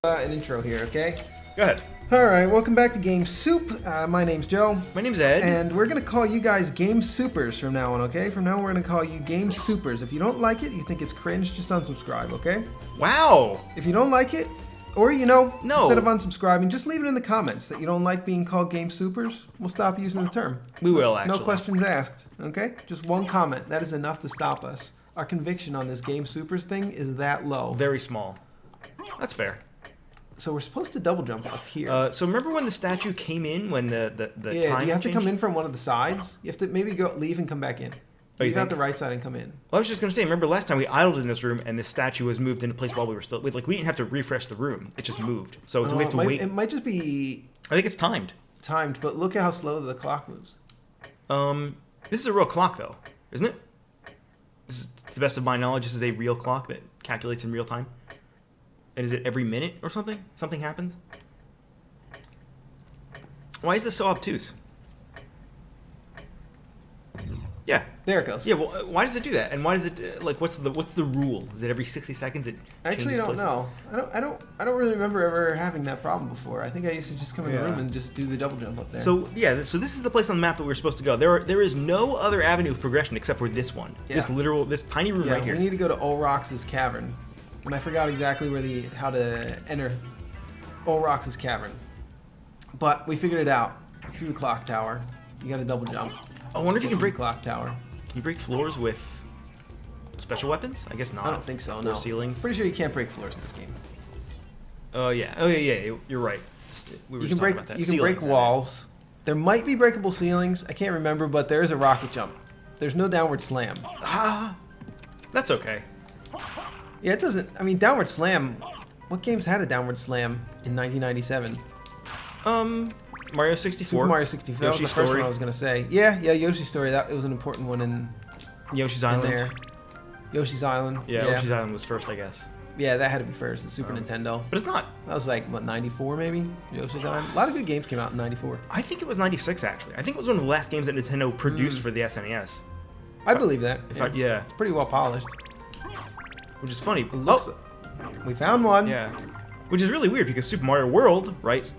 An intro here, okay? Go ahead. Alright, welcome back to Game Soup. My name's Joe. My name's Ed. And we're going to call you guys Game Supers from now on, okay? From now on, we're going to call you Game Supers. If you don't like it, you think it's cringe, just unsubscribe, okay? Wow. If you don't like it, or, no. Instead of unsubscribing, just leave it in the comments that you don't like being called Game Supers. We'll stop using the term. We will, actually. No questions asked, okay? Just one comment. That is enough to stop us. Our conviction on this Game Supers thing is that low. Very small. That's fair. So we're supposed to double jump up here. So remember when the statue came in, when the yeah, time do you have to changed? come in from one of the sides? You have to maybe leave and come back in. Oh, leave out the right side and come in. Well, I was just going to say, remember last time we idled in this room and this statue was moved into place while we were still... Like, we didn't have to refresh the room. It just moved. So do we have to wait? It might just be... I think it's timed. Timed, but look at how slow the clock moves. This is a real clock, though, isn't it? This is, to the best of my knowledge, this is a real clock that calculates in real time. And is it every minute or something? Something happens? Why is this so obtuse? Yeah. There it goes. Yeah, well, why does it do that? And why does it, like, what's the rule? Is it every 60 seconds it Actually, I don't know. I don't really remember ever having that problem before. I think I used to just come in the room and just do the double jump up there. So, yeah, so this is the place on the map that we're supposed to go. There is no other avenue of progression except for this one. Yeah. This tiny room right here. We need to go to Olrox's cavern. And I forgot exactly where how to enter Olrox's cavern. But we figured it out. It's through the clock tower. You got to double jump. I wonder if you can break clock tower. Can you break floors with special weapons? I guess not. I don't think so. No. Or ceilings. Pretty sure you can't break floors in this game. Oh yeah. Oh yeah. You're right. You can break walls. There might be breakable ceilings. I can't remember, but there is a rocket jump. There's no downward slam. Ah, that's okay. Yeah, it doesn't. I mean, downward slam. What games had a downward slam in 1997? Mario 64. Super Mario 64. That was the first one I was gonna say. Yeah, Yoshi's Story. That it was an important one in Yoshi's Island. There. Yoshi's Island. Yeah, Yoshi's Island was first, I guess. Yeah, that had to be first. The Super Nintendo. But it's not. That was like what, 94 maybe? Yoshi's Island. A lot of good games came out in 94. I think it was 96 actually. I think it was one of the last games that Nintendo produced for the SNES. I believe that. Yeah. It's pretty well polished. Which is funny. We found one. Yeah. Which is really weird because Super Mario World, right?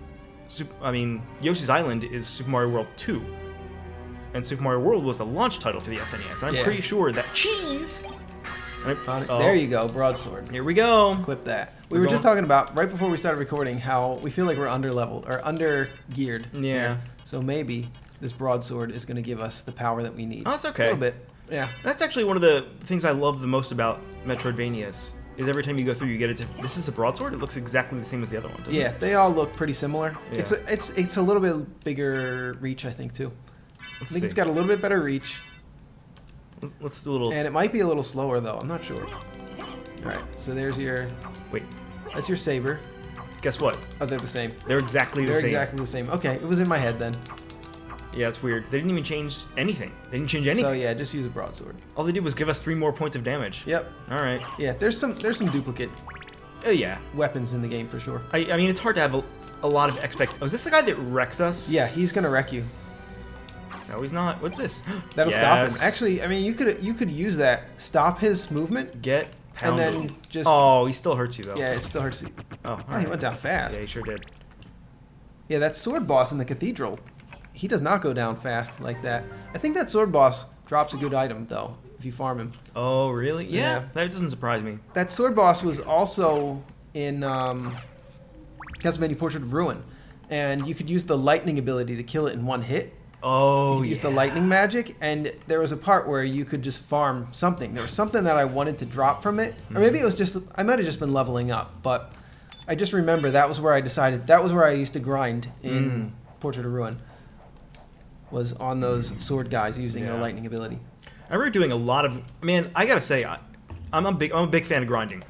Yoshi's Island is Super Mario World 2. And Super Mario World was the launch title for the SNES. And I'm pretty sure that cheese... There you go, Broadsword. Here we go. Equip that. We were just talking about, right before we started recording, how we feel like we're under-leveled, or under-geared. Yeah. So maybe this Broadsword is going to give us the power that we need. Oh, that's okay. A little bit. Yeah. That's actually one of the things I love the most about Metroidvanias. Is every time you go through, you get a different... This is a broadsword? It looks exactly the same as the other one, doesn't it? They all look pretty similar. Yeah. It's a little bit bigger reach, I think, too. I think it's got a little bit better reach. Let's do a little... And it might be a little slower, though. I'm not sure. Alright, so there's your... Wait. That's your saber. Guess what? Oh, they're the same. They're exactly the same. They're exactly the same. Okay, it was in my head, then. Yeah, it's weird. They didn't even change anything. They didn't change anything. So yeah, just use a broadsword. All they did was give us 3 more points of damage. Yep. All right. Yeah, there's some duplicate. Yeah. Weapons in the game for sure. I mean, it's hard to have a lot of Oh, is this the guy that wrecks us? Yeah, he's gonna wreck you. No, he's not. What's this? That'll stop him. Actually, I mean, you could use that. Stop his movement. Get pounded. And then just. Oh, he still hurts you though. Yeah, it still hurts you. Oh, he went down fast. Yeah, he sure did. Yeah, that sword boss in the cathedral. He does not go down fast like that. I think that sword boss drops a good item, though, if you farm him. Oh, really? Yeah, that doesn't surprise me. That sword boss was also in CastleVania Portrait of Ruin, and you could use the lightning ability to kill it in one hit. Oh, you could use the lightning magic, and there was a part where you could just farm something. There was something that I wanted to drop from it, or maybe it was just, I might have just been leveling up, but I just remember that was where I decided, that was where I used to grind in Portrait of Ruin. Was on those sword guys using their lightning ability. I remember doing a lot of... Man, I gotta say, I'm a big fan of grinding.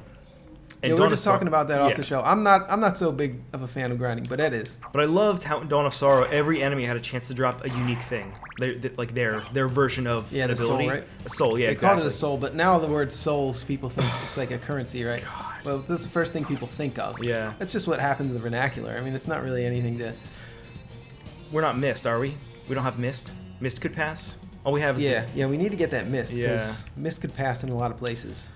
And yeah, we were just talking about that off the show. I'm not so big of a fan of grinding, but Ed is. But I loved how in Dawn of Sorrow, every enemy had a chance to drop a unique thing. Like their version of an ability. Soul, right? A soul, yeah, They called it a soul, but now the word souls, people think it's like a currency, right? God. Well, that's the first thing people think of. Yeah. That's just what happened to the vernacular. I mean, it's not really anything to... We're not mist, are we? We don't have mist? Mist could pass? All we have is... Yeah, we need to get that mist, because mist could pass in a lot of places.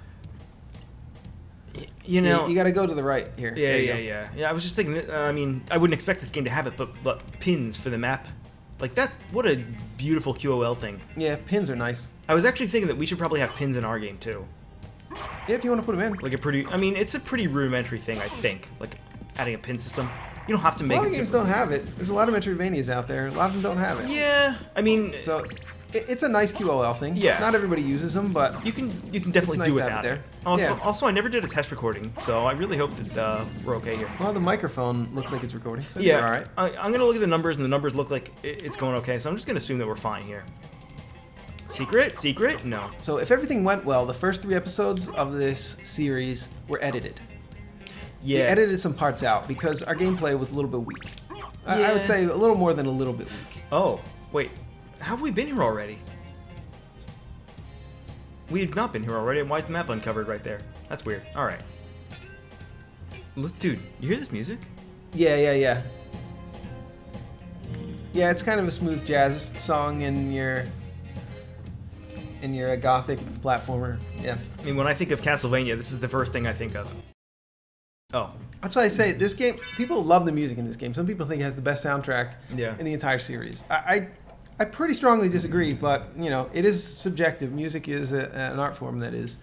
You know, you got to go to the right here. Yeah. I was just thinking. I mean, I wouldn't expect this game to have it, but pins for the map, like that's what a beautiful QOL thing. Yeah, pins are nice. I was actually thinking that we should probably have pins in our game too. Yeah, if you want to put them in. Like a pretty. I mean, it's a pretty rudimentary thing. I think, like adding a pin system. You don't have to make A lot it. of games don't have it. There's a lot of Metroidvanias out there. A lot of them don't have it. Yeah, I mean, so it's a nice QOL thing. Yeah. Not everybody uses them, but you can definitely nice do to have without it it. there. Also, I never did a test recording, so I really hope that we're okay here. Well, the microphone looks like it's recording, so Yeah, you're all right. I'm gonna look at the numbers, and the numbers look like it's going okay. So I'm just gonna assume that we're fine here. Secret? No. So if everything went well, the first 3 episodes of this series were edited. Yeah. We edited some parts out because our gameplay was a little bit weak. I Yeah. would say a little more than a little bit weak. Oh, wait. How have we been here already? We have not been here already. Why is the map uncovered right there? That's weird. All right. Dude, you hear this music? Yeah. Yeah, it's kind of a smooth jazz song in your gothic platformer. Yeah. I mean, when I think of CastleVania, this is the first thing I think of. Oh. That's why I say this game. People love the music in this game. Some people think it has the best soundtrack in the entire series. I pretty strongly disagree, but you know, it is subjective. Music is an art form that is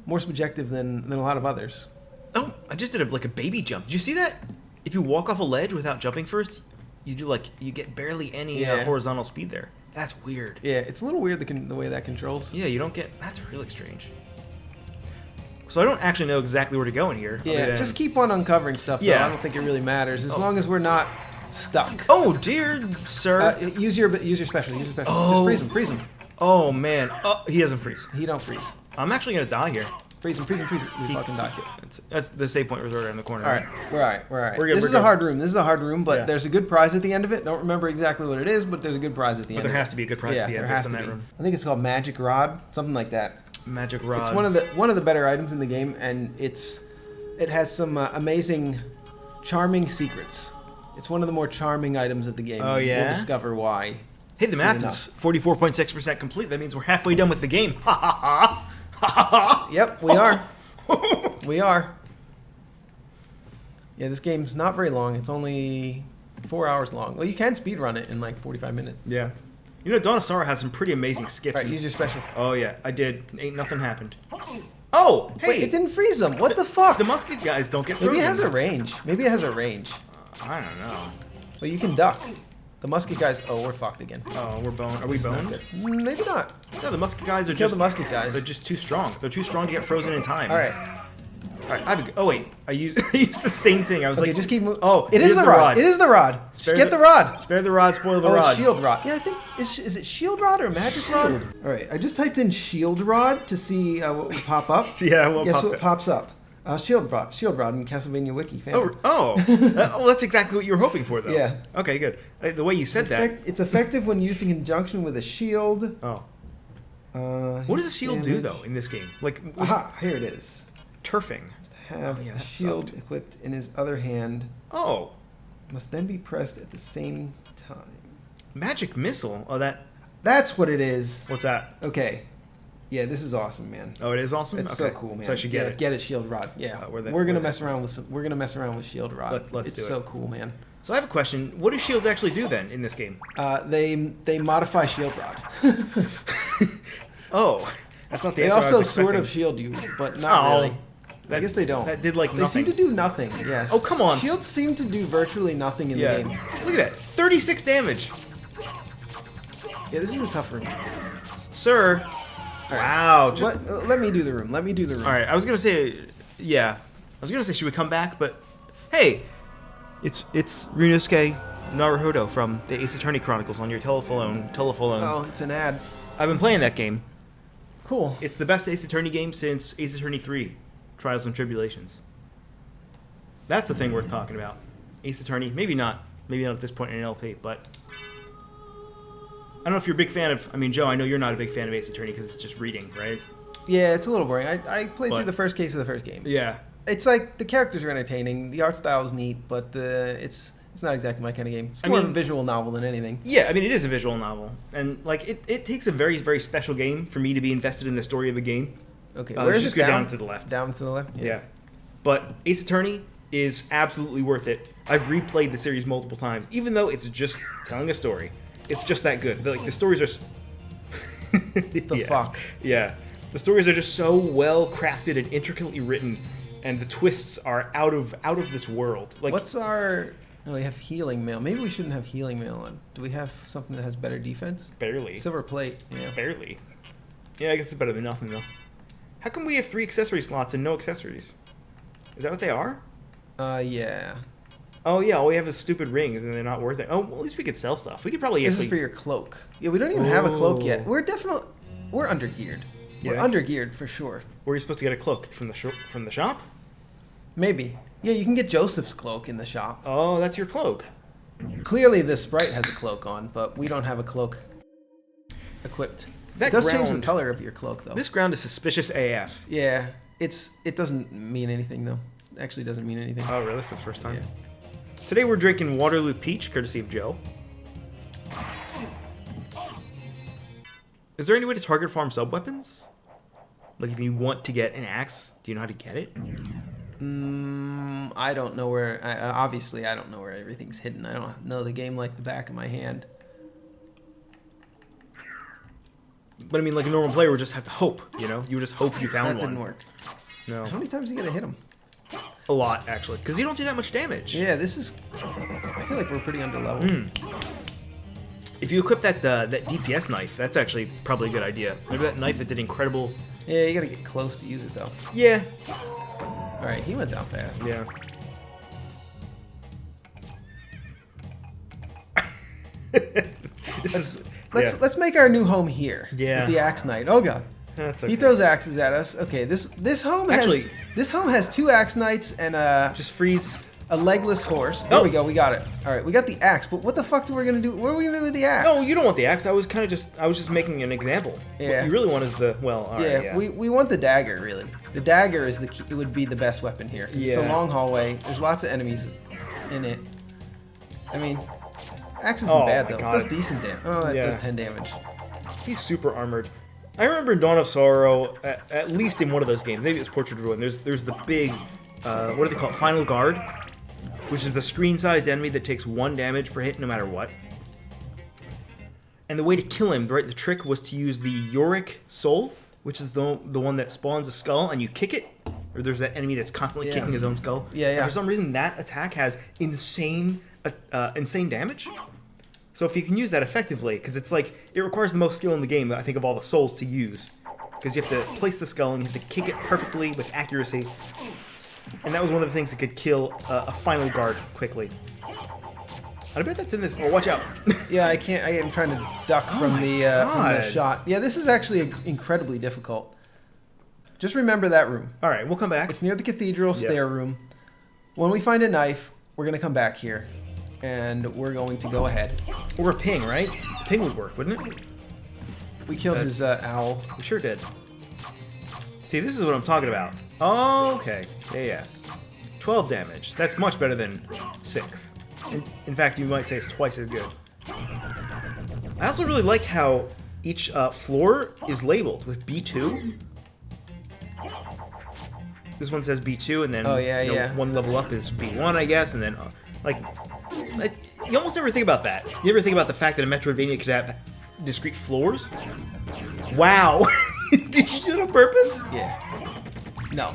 more subjective than a lot of others. Oh, I just did a baby jump. Did you see that? If you walk off a ledge without jumping first, you get barely any horizontal speed there. That's weird. Yeah, it's a little weird the way that controls. Yeah, you don't get. That's really strange. So I don't actually know exactly where to go in here. Yeah, just keep on uncovering stuff. Yeah. Though. I don't think it really matters as long as we're not stuck. Oh dear sir. Use your special. Oh. Just freeze him. Oh man. Oh, he doesn't freeze. He don't freeze. I'm actually gonna die here. Freeze him. We fucking die. That's the save point was right in the corner. All right, we're all right. We're good, This is a hard room, but Yeah. there's a good prize at the end of it. Don't remember exactly what it is, but there's a good prize at the end. But there of has it. to be a good prize at the end. There has to based on be. that room. I think it's called Magic Rod, something like that. Magic rod. It's one of the better items in the game, and it has some amazing, charming secrets. It's one of the more charming items of the game. Oh, yeah? We'll discover why. Hey, the map is 44.6% complete. That means we're halfway done with the game. Ha ha ha! Ha ha ha! Yep, we are. We are. Yeah, this game's not very long. It's only 4 hours long. Well, you can speedrun it in like 45 minutes. Yeah. You know, Dawn of Sorrow has some pretty amazing skips. All right, use your special. Oh yeah, I did. Ain't nothing happened. Oh, hey! Wait, it didn't freeze them. What the fuck? The musket guys don't get frozen. Maybe it has a range. I don't know. Well, you can duck. The musket guys. Oh, we're fucked again. Oh, we're boned. Are we This is not boned? good. Maybe not. No, the musket guys are Kill just the musket guys. They're just too strong. They're too strong to get frozen in time. All right. All right. Oh wait, I used the same thing. I was Okay, like, just keep moving. Oh, it is the rod. It is the rod. Spare Just get the rod. Spare the rod. Spoil the Oh, rod. it's shield rod. Yeah, I think is it shield rod or magic rod? All right, I just typed in shield rod to see what would pop up. Yeah, what Guess popped what up? pops up? Shield rod in CastleVania Wiki. Oh, that's exactly what you were hoping for, though. Yeah. Okay, good. The way you said that. It's effective when used in conjunction with a shield. Oh. What does a shield do though in this game? Like Aha, here it is. turfing. Have yeah, a that shield sucked. equipped in his other hand. Oh, Must then be pressed at the same time. magic missile. Oh, That's what it is. what's that? Okay. Yeah, this is awesome, man. Oh, it is awesome. It's Okay. so cool, man. So I should get it. Get it, shield rod. Yeah, we're we're gonna the- mess around with shield rod. Let's it's do it. so cool, man. So I have a question. What do shields actually do then in this game? They modify shield rod. Oh, that's not the They answer I also was sort expecting. of shield you, but not Oh, really. I guess they don't. That did like They nothing. seem to do nothing. Yes. Oh, come on. Shields seem to do virtually nothing in Yeah. the game. Look at that. 36 damage, Yeah, this is a tough room. sir. All right. Wow. Just Let me do the room. all right. I was gonna say, yeah. I was gonna say, should we come back? But hey, it's Ryunosuke Naruhodo from the Ace Attorney Chronicles on your telephone. Oh, it's an ad. I've been playing that game. Cool. It's the best Ace Attorney game since Ace Attorney 3, Trials and Tribulations. That's the thing worth talking about. Ace Attorney, maybe not at this point in an LP, but I don't know if you're a big fan of. I mean, Joe, I know you're not a big fan of Ace Attorney because it's just reading, right? Yeah, it's a little boring. I played But- through the first case of the first game. Yeah. It's like the characters are entertaining, the art style is neat, but it's not exactly my kind of game. It's more of a visual novel than anything. Yeah, I mean, it is a visual novel, and like it takes a very, very special game for me to be invested in the story of a game. Okay, You where is just it? go down to the left. Down to the left? Yeah. But Ace Attorney is absolutely worth it. I've replayed the series multiple times, even though it's just telling a story. It's just that good. Like, the stories are... The fuck? Yeah. The stories are just so well crafted and intricately written, and the twists are out of this world. Like, what's our... Oh, we have healing mail. Maybe we shouldn't have healing mail on. Do we have something that has better defense? Barely. Silver plate, yeah. Barely. Yeah, I guess it's better than nothing, though. How come we have 3 accessory slots and no accessories? Is that what they are? Yeah. Oh, yeah, all we have is stupid rings, and they're not worth it. Oh, well, at least we could sell stuff. We could probably This actually... is for your cloak. Yeah, we don't even have a cloak yet. Oh. We're undergeared. We're Yeah. undergeared for sure. Where are you supposed to get a cloak? From the shop? Maybe. Yeah, you can get Joseph's cloak in the shop. Oh, that's your cloak. Clearly, this sprite has a cloak on, but we don't have a cloak equipped. That It does change the ground- color of your cloak, though. This ground is suspicious AF. Yeah, it doesn't mean anything, though. It actually doesn't mean anything. Oh, really? For the first time? Yeah. Today we're drinking Waterloo Peach, courtesy of Joe. Is there any way to target farm sub-weapons? Like, if you want to get an axe, do you know how to get it? I don't know where... obviously, I don't know where everything's hidden. I don't know the game like the back of my hand. But I mean, like a normal player would just have to hope, you know? You would just hope you found That one. didn't work. No. How many times are you going to hit him? A lot, actually. Because you don't do that much damage. Yeah, this is... I feel like we're pretty underleveled. If you equip that DPS knife, that's actually probably a good idea. Maybe that knife that did incredible... Yeah, you got to get close to use it, though. Yeah. All right, he went down fast. Yeah. Let's make our new home here. Yeah. With the axe knight. Oh god. That's okay. He throws axes at us. Okay, this home has 2 axe knights and Just freeze. a legless horse. There Oh. we go. We got it. All right, we got the axe. But what the fuck are we gonna do? What are we gonna do with the axe? No, you don't want the axe. I was just making an example. Yeah. What you really want is the, well, all right, Yeah, we want the dagger really. The dagger is the key. It would be the best weapon here. 'Cause It's a Yeah. long hallway. There's lots of enemies in it. I mean, axe isn't Oh bad my though. God. It does decent damage. Oh, that Yeah. does 10 damage. He's super armored. I remember in Dawn of Sorrow, at least in one of those games, maybe it's Portrait of Ruin, there's the big, what do they call it, Final Guard, which is the screen-sized enemy that takes 1 damage per hit no matter what. And the way to kill him, right, the trick was to use the Yorick Soul, which is the one that spawns a skull, and you kick it, or there's that enemy that's constantly kicking his own skull. Yeah, yeah. And for some reason, that attack has insane damage. So if you can use that effectively, because it's like, it requires the most skill in the game, I think, of all the souls to use. Because you have to place the skull and you have to kick it perfectly with accuracy. And that was one of the things that could kill a final guard quickly. I bet that's in this. Oh, watch out. Yeah, I can't. I am trying to duck from the God. shot. Yeah, this is actually incredibly difficult. Just remember that room. All right, we'll come back. It's near the cathedral stair room. When we find a knife, we're going to come back here. And we're going to go ahead. Or a ping, right? Ping would work, wouldn't it? We killed his owl. We sure did. See, this is what I'm talking about. Oh, okay. Yeah. 12 damage. That's much better than 6. In fact, you might say it's twice as good. I also really like how each floor is labeled with B2. This one says B2, and then one level up is B1, I guess, and then you almost never think about that. You ever think about the fact that a Metroidvania could have discrete floors? Wow! Did you do it on purpose? Yeah. No.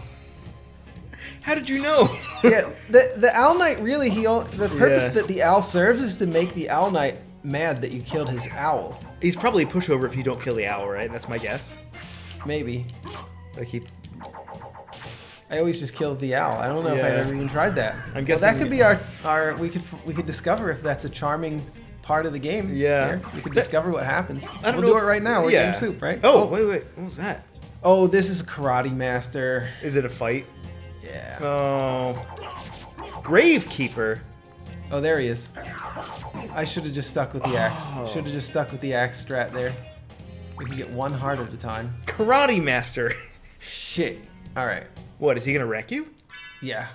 How did you know? Yeah, the Owl Knight really, the purpose that the owl serves is to make the Owl Knight mad that you killed his owl. He's probably a pushover if you don't kill the owl, right? That's my guess. Maybe. Like I always just killed the owl. I don't know if I've ever even tried that. I'm guessing that could be our we could discover if that's a charming part of the game. Yeah. Here. We could discover what happens. We'll do it right now. We're Game Soup, right? Oh, wait. What was that? Oh, this is Karate Master. Is it a fight? Yeah. Oh. Gravekeeper. Oh, there he is. I should have just stuck with the axe. Oh. Should have just stuck with the axe strat there. We can get 1 heart at a time. Karate Master. Shit. All right. What, is he gonna wreck you? Yeah.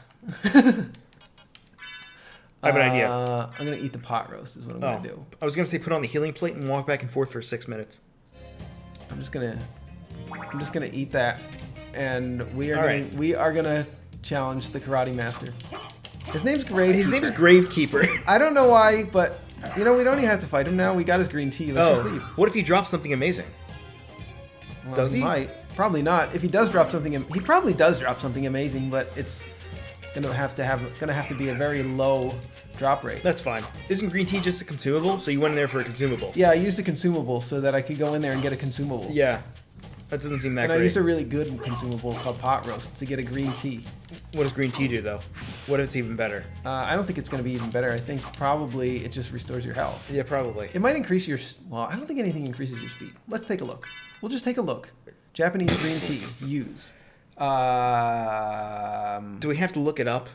I have an idea. I'm gonna eat the pot roast. Is what I'm gonna do. I was gonna say put on the healing plate and walk back and forth for 6 minutes. I'm just gonna eat that. and we Alright. are gonna challenge the karate master. His name's Gravekeeper. His name's Gravekeeper. I don't know why, but you know we don't even have to fight him now. We got his green tea. Let's just leave. What if he drops something amazing? Well, Does he? Might. Probably not. If he does drop something, he probably does drop something amazing, but it's gonna have to be a very low drop rate. That's fine. Isn't green tea just a consumable? So you went in there for a consumable. Yeah, I used a consumable so that I could go in there and get a consumable. Yeah. That doesn't seem that And great. I used a really good consumable called pot roast to get a green tea. What does green tea do, though? What if it's even better? I don't think it's going to be even better. I think probably it just restores your health. Yeah, probably. It might increase your... Well, I don't think anything increases your speed. Let's take a look. We'll just take a look. Japanese green tea. Use. Do we have to look it up?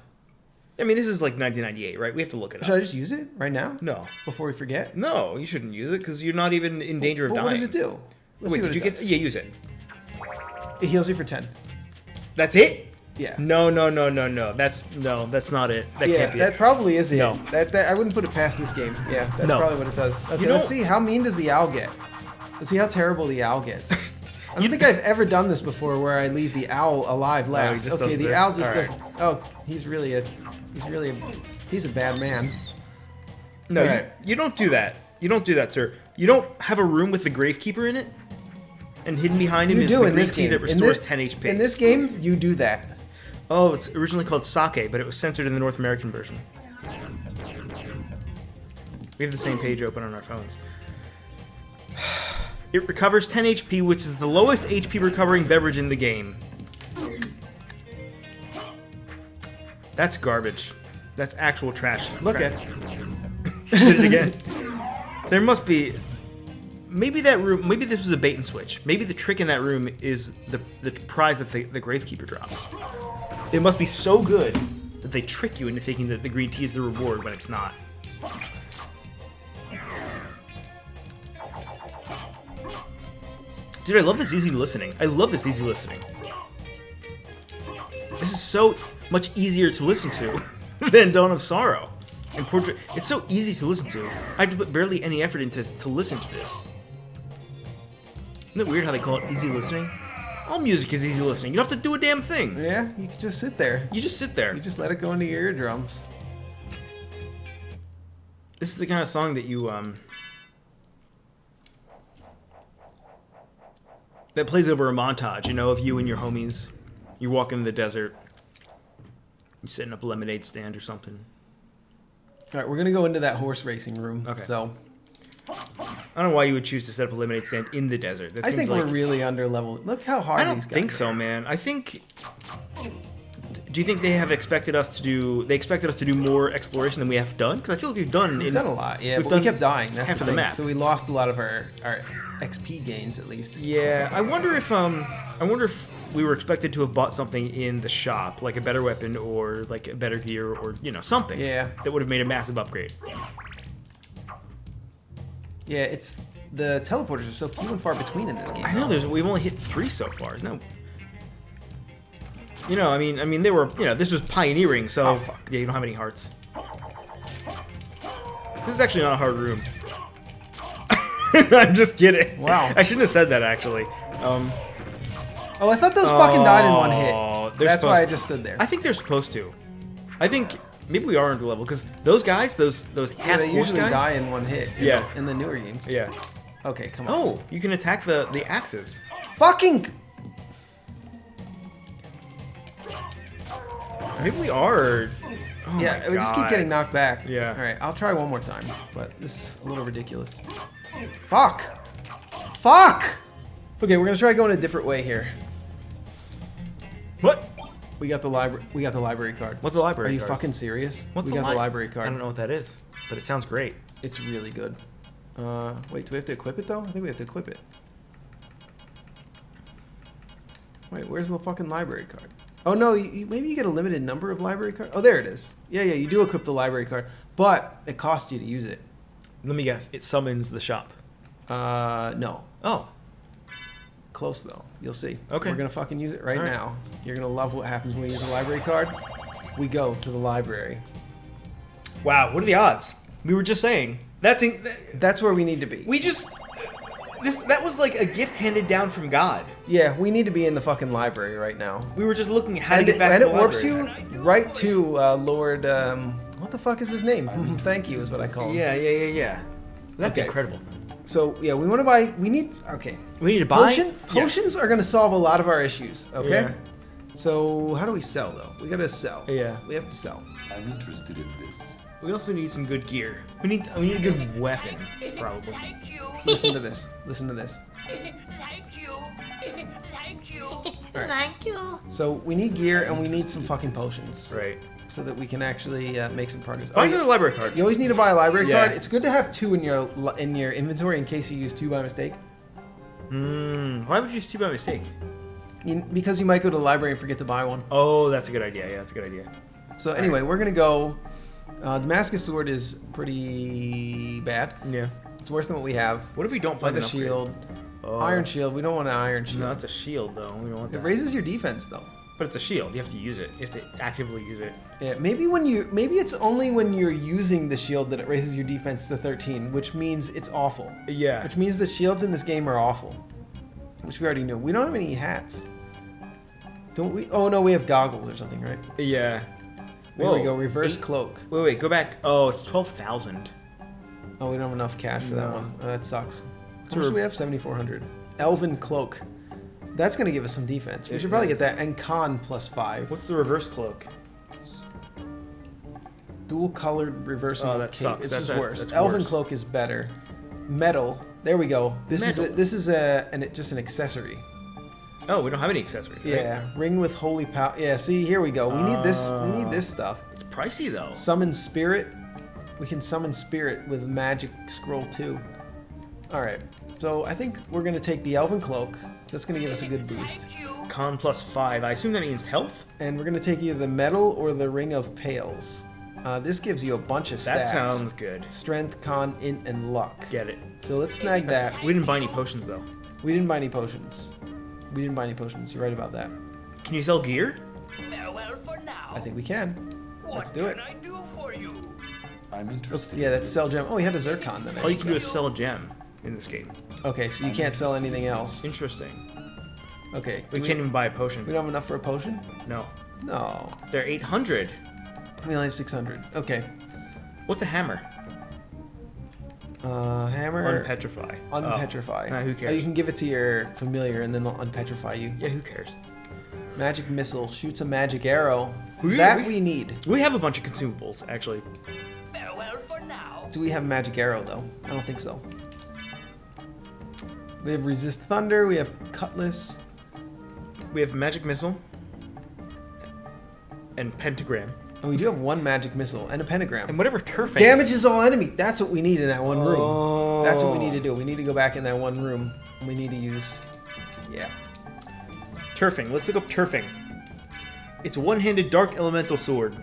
I mean, this is like 1998, right? We have to look it up. Should I just use it right now? No. Before we forget? No, you shouldn't use it because you're not even in danger of dying. What does it do? Let's Wait, see what did you it get... does. Yeah, use it. It heals you for 10. That's it? Yeah. No. That's not it. That Yeah, can't be that it. probably is it. No. That I wouldn't put it past this game. Yeah, that's No. probably what it does. Okay, You know- let's see. How mean does the owl get? Let's see how terrible the owl gets. I don't think I've ever done this before where I leave the owl alive last. he just Okay, does the this. owl just All does... right. Oh, he's a bad man. No, All right. you don't do that. You don't do that, sir. You don't have a room with the Gravekeeper in it? And hidden behind him You is do the in green this tea game. that restores 10 HP. In this game, you do that. Oh, it's originally called sake, but it was censored in the North American version. We have the same page open on our phones. It recovers 10 HP, which is the lowest HP recovering beverage in the game. That's garbage. That's actual trash. Look at Did it again. There must be... Maybe that room... Maybe this was a bait and switch. Maybe the trick in that room is the prize that the Gravekeeper drops. It must be so good that they trick you into thinking that the green tea is the reward when it's not. Dude, I love this easy listening. I love this easy listening. This is so much easier to listen to than Dawn of Sorrow. And Portrait. It's so easy to listen to. I had to put barely any effort into to listen to this. Isn't it weird how they call it easy listening? All music is easy listening. You don't have to do a damn thing. Yeah, you can just sit there. You just sit there. You just let it go into your eardrums. This is the kind of song that you that plays over a montage, you know, of you and your homies. You're walking in the desert. You're setting up a lemonade stand or something. All right, we're gonna go into that horse racing room. Okay. So I don't know why you would choose to set up a lemonade stand in the desert. That I seems think like, we're really under level. Look how hard I don't these guys think are. so, man. I think. Do you think they have expected us to do? They expected us to do more exploration than we have done? Because I feel like we've done. We've done a lot, yeah, we've but done we kept dying. That's half the of the thing. map. So we lost a lot of our XP gains, at least. Yeah, I wonder if we were expected to have bought something in the shop, like a better weapon or like a better gear or something. Yeah. That would have made a massive upgrade. Yeah, it's the teleporters are so few and far between in this game. I know we've only hit 3 so far. Isn't that? I mean they were this was pioneering, so Oh, fuck. yeah, you don't have any hearts. This is actually not a hard room. I'm just kidding. Wow. I shouldn't have said that actually. Oh, I thought those fucking died in one Oh, hit. they're That's why I supposed- just stood there. I think they're supposed to. I think maybe we are under level because those guys, those Yeah, half they horse usually guys. die in one hit. Yeah. In the newer games. Yeah. Okay, come on. Oh, you can attack the axes. Fucking. Maybe we are. Oh Yeah, my we just keep God. getting knocked back. Yeah. All right, I'll try one more time, but this is a little ridiculous. Fuck. Fuck. Okay, we're gonna try going a different way here. What? We got the library. We got the library card. What's a library Are you card? fucking serious? What's we a got the library card. I don't know what that is, but it sounds great. It's really good. Wait, do we have to equip it though? I think we have to equip it. Wait, where's the fucking library card? Oh no, maybe you get a limited number of library cards. Oh, there it is. Yeah, you do equip the library card, but it costs you to use it. Let me guess. It summons the shop. No. Oh. Close though. You'll see. Okay. We're gonna fucking use it right All right. now. You're gonna love what happens when we use a library card. We go to the library. Wow. What are the odds? We were just saying. That's where we need to be. We just. That was like a gift handed down from God. Yeah, we need to be in the fucking library right now. We were just looking at how to And get it, back and to it the warps library. you right to Lord. What the fuck is his name? Thank you is what I call him. Yeah. That's Okay. incredible. So yeah, we want to buy. We need. Okay. We need to buy Potions are going to solve a lot of our issues. Okay. Yeah. So how do we sell though? We gotta sell. Yeah. We have to sell. I'm interested in this. We also need some good gear. We need a good weapon, probably. Thank you. Listen to this. Listen to this. Thank you. Thank you. Thank you. So we need gear and we need some fucking potions. Right. So that we can actually make some progress. Buy yeah. another library card. You always need to buy a library Yeah. card. It's good to have 2 in your inventory in case you use 2 by mistake. Why would you use 2 by mistake? Because you might go to the library and forget to buy one. Oh, that's a good idea. Yeah, that's a good idea. So anyway, we're gonna go. Damascus sword is pretty bad. Yeah. It's worse than what we have. What if we don't find Leather an upgrade? shield, Oh. iron shield. We don't want an iron shield. No, that's a shield though. We don't want It that. raises your defense though. But it's a shield. You have to use it. You have to actively use it. Yeah, maybe it's only when you're using the shield that it raises your defense to 13, which means it's awful. Yeah. Which means the shields in this game are awful. Which we already knew. We don't have any hats. Don't we? Oh no, we have goggles or something, right? Yeah. There we go. Reverse Eight- cloak. Wait. Go back. Oh, it's 12,000. Oh, we don't have enough cash for that No. one. Oh, that sucks. How a- much do we have? 7,400. Elven Cloak. That's going to give us some defense. We It should probably is. get that. And Con +5. What's the reverse cloak? Dual colored reversible Oh, that cape. sucks. It's That's- just worse. that's Elven worse. Cloak is better. Metal. There we go. This Metal. is just an accessory. Oh, we don't have any accessories. Right? Yeah. Ring with holy power. Yeah. See, here we go. We need this. We need this stuff. It's pricey though. Summon spirit. We can summon spirit with magic scroll too. All right. So I think we're gonna take the Elven Cloak. That's gonna give us a good boost. Thank you. Con +5. I assume that means health. And we're gonna take either the metal or the ring of pails. This gives you a bunch of stats. That sounds good. Strength, con, int, and luck. Get it. So let's snag that. We didn't buy any potions though. We didn't buy any potions. We didn't buy any potions. You're right about that. Can you sell gear? Farewell for now. I think we can. What Let's do it. can I do for you? I'm Oops, interested. yeah, that's sell gem. Oh, we had a zircon then. All you can do is sell a gem in this game. Okay, so you can't sell anything else. Interesting. Okay. We can't even buy a potion. We don't have enough for a potion? No. No. They're 800. We only have 600. Okay. What's a hammer? Hammer. Unpetrify. Unpetrify. Oh. Who Oh, cares? you can give it to your familiar and then they'll unpetrify you. Yeah, who cares? Magic missile shoots a magic arrow. We- that we- we need. We have a bunch of consumables, actually. Farewell for now. Do we have magic arrow though? I don't think so. We have resist thunder. We have cutlass. We have magic missile and pentagram And we do have one magic missile and a pentagram. and whatever turfing. Damages all enemy. That's what we need in that one room. Oh. That's what we need to do. We need to go back in that one room. And we need to use. Yeah. Turfing. Let's look up turfing. It's a one-handed dark elemental sword.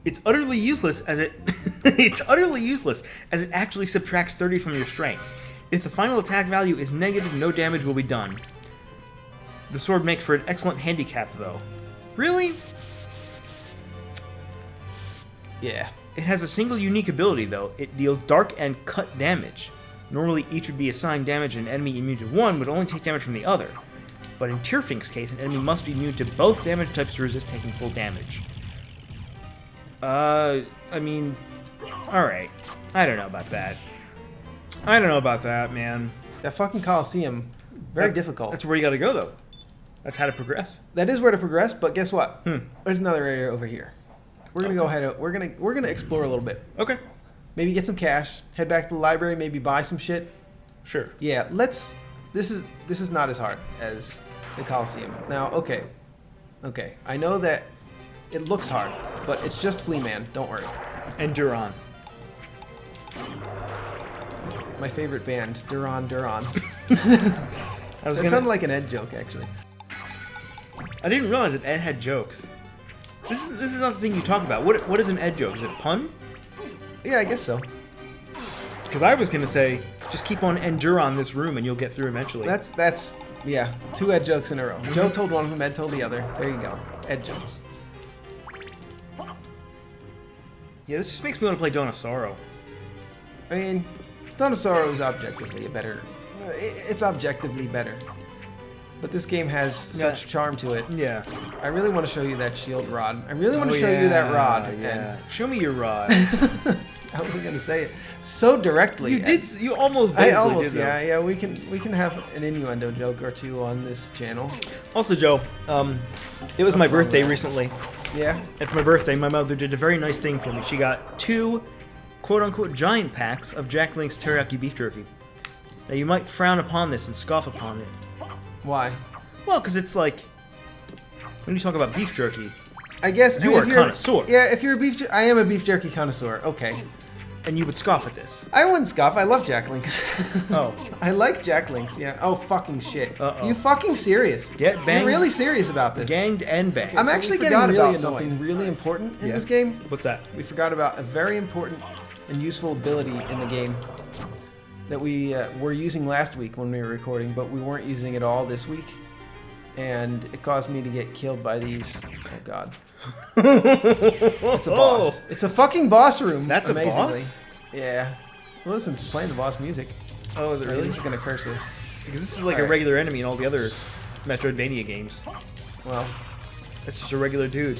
It's utterly useless as it it's utterly useless as it actually subtracts 30 from your strength. If the final attack value is negative, no damage will be done. The sword makes for an excellent handicap though. Really? Yeah. It has a single unique ability though. It deals dark and cut damage. Normally each would be assigned damage and an enemy immune to one would only take damage from the other. But in Tyrfing's case, an enemy must be immune to both damage types to resist taking full damage. I mean, alright. I don't know about that. I don't know about that, man. That fucking Coliseum. Very difficult. That's where you gotta go, though. That's how to progress. That is where to progress, but guess what? There's another area over here. We're gonna go ahead. We're gonna explore a little bit. Okay. Maybe get some cash. Head back to the library. Maybe buy some shit. Sure. Yeah. Let's. This is not as hard as the Coliseum. Now, okay. I know that it looks hard, but it's just Flea Man. Don't worry. And Duran. My favorite band, Duran Duran. I That was sounded gonna. like an Ed joke, actually. I didn't realize that Ed had jokes. This is not the thing you talk about. What is an Ed joke? Is it a pun? Yeah, I guess so. Because I was gonna say, just keep on Enduron this room and you'll get through eventually. That's yeah. 2 Ed jokes in a row. Joe told one of them. Ed told the other. There you go. Ed jokes. Yeah, this just makes me want to play Donasauro. I mean, Dawn of Sorrow is objectively a better. It's objectively better. But this game has such charm to it. Yeah. I really want to show you that shield rod. I really want to show you that rod. Yeah. Show me your rod. How am I going to say it so directly? You did. You almost. Basically I almost. did, Yeah. We can have an innuendo joke or two on this channel. Also, Joe, it was my birthday recently. Yeah. And for my birthday, my mother did a very nice thing for me. She got 2 quote-unquote giant packs of Jack Link's teriyaki beef jerky. Now, you might frown upon this and scoff upon it. Why? Well, because it's like, when you talk about beef jerky, I guess you are a connoisseur. Yeah, if you're I am a beef jerky connoisseur. Okay. And you would scoff at this. I wouldn't scoff. I love Jack Links. Oh. I like Jack Links. Yeah. Oh, fucking shit. Uh-oh. You fucking serious? Get banged. You're really serious about this? Ganged and banged. I'm So actually we getting forgot really about something something. really important in Yeah. this game. What's that? We forgot about a very important and useful ability in the game that we were using last week when we were recording, but we weren't using it all this week. And it caused me to get killed by these. Oh, God. It's a boss. It's a fucking boss room. That's amazingly. a boss? Yeah. Well, listen, it's playing the boss music. Oh, is it really? This is going to curse this. Because this is like a Alright. regular enemy in all the other Metroidvania games. Well, That's just a regular dude.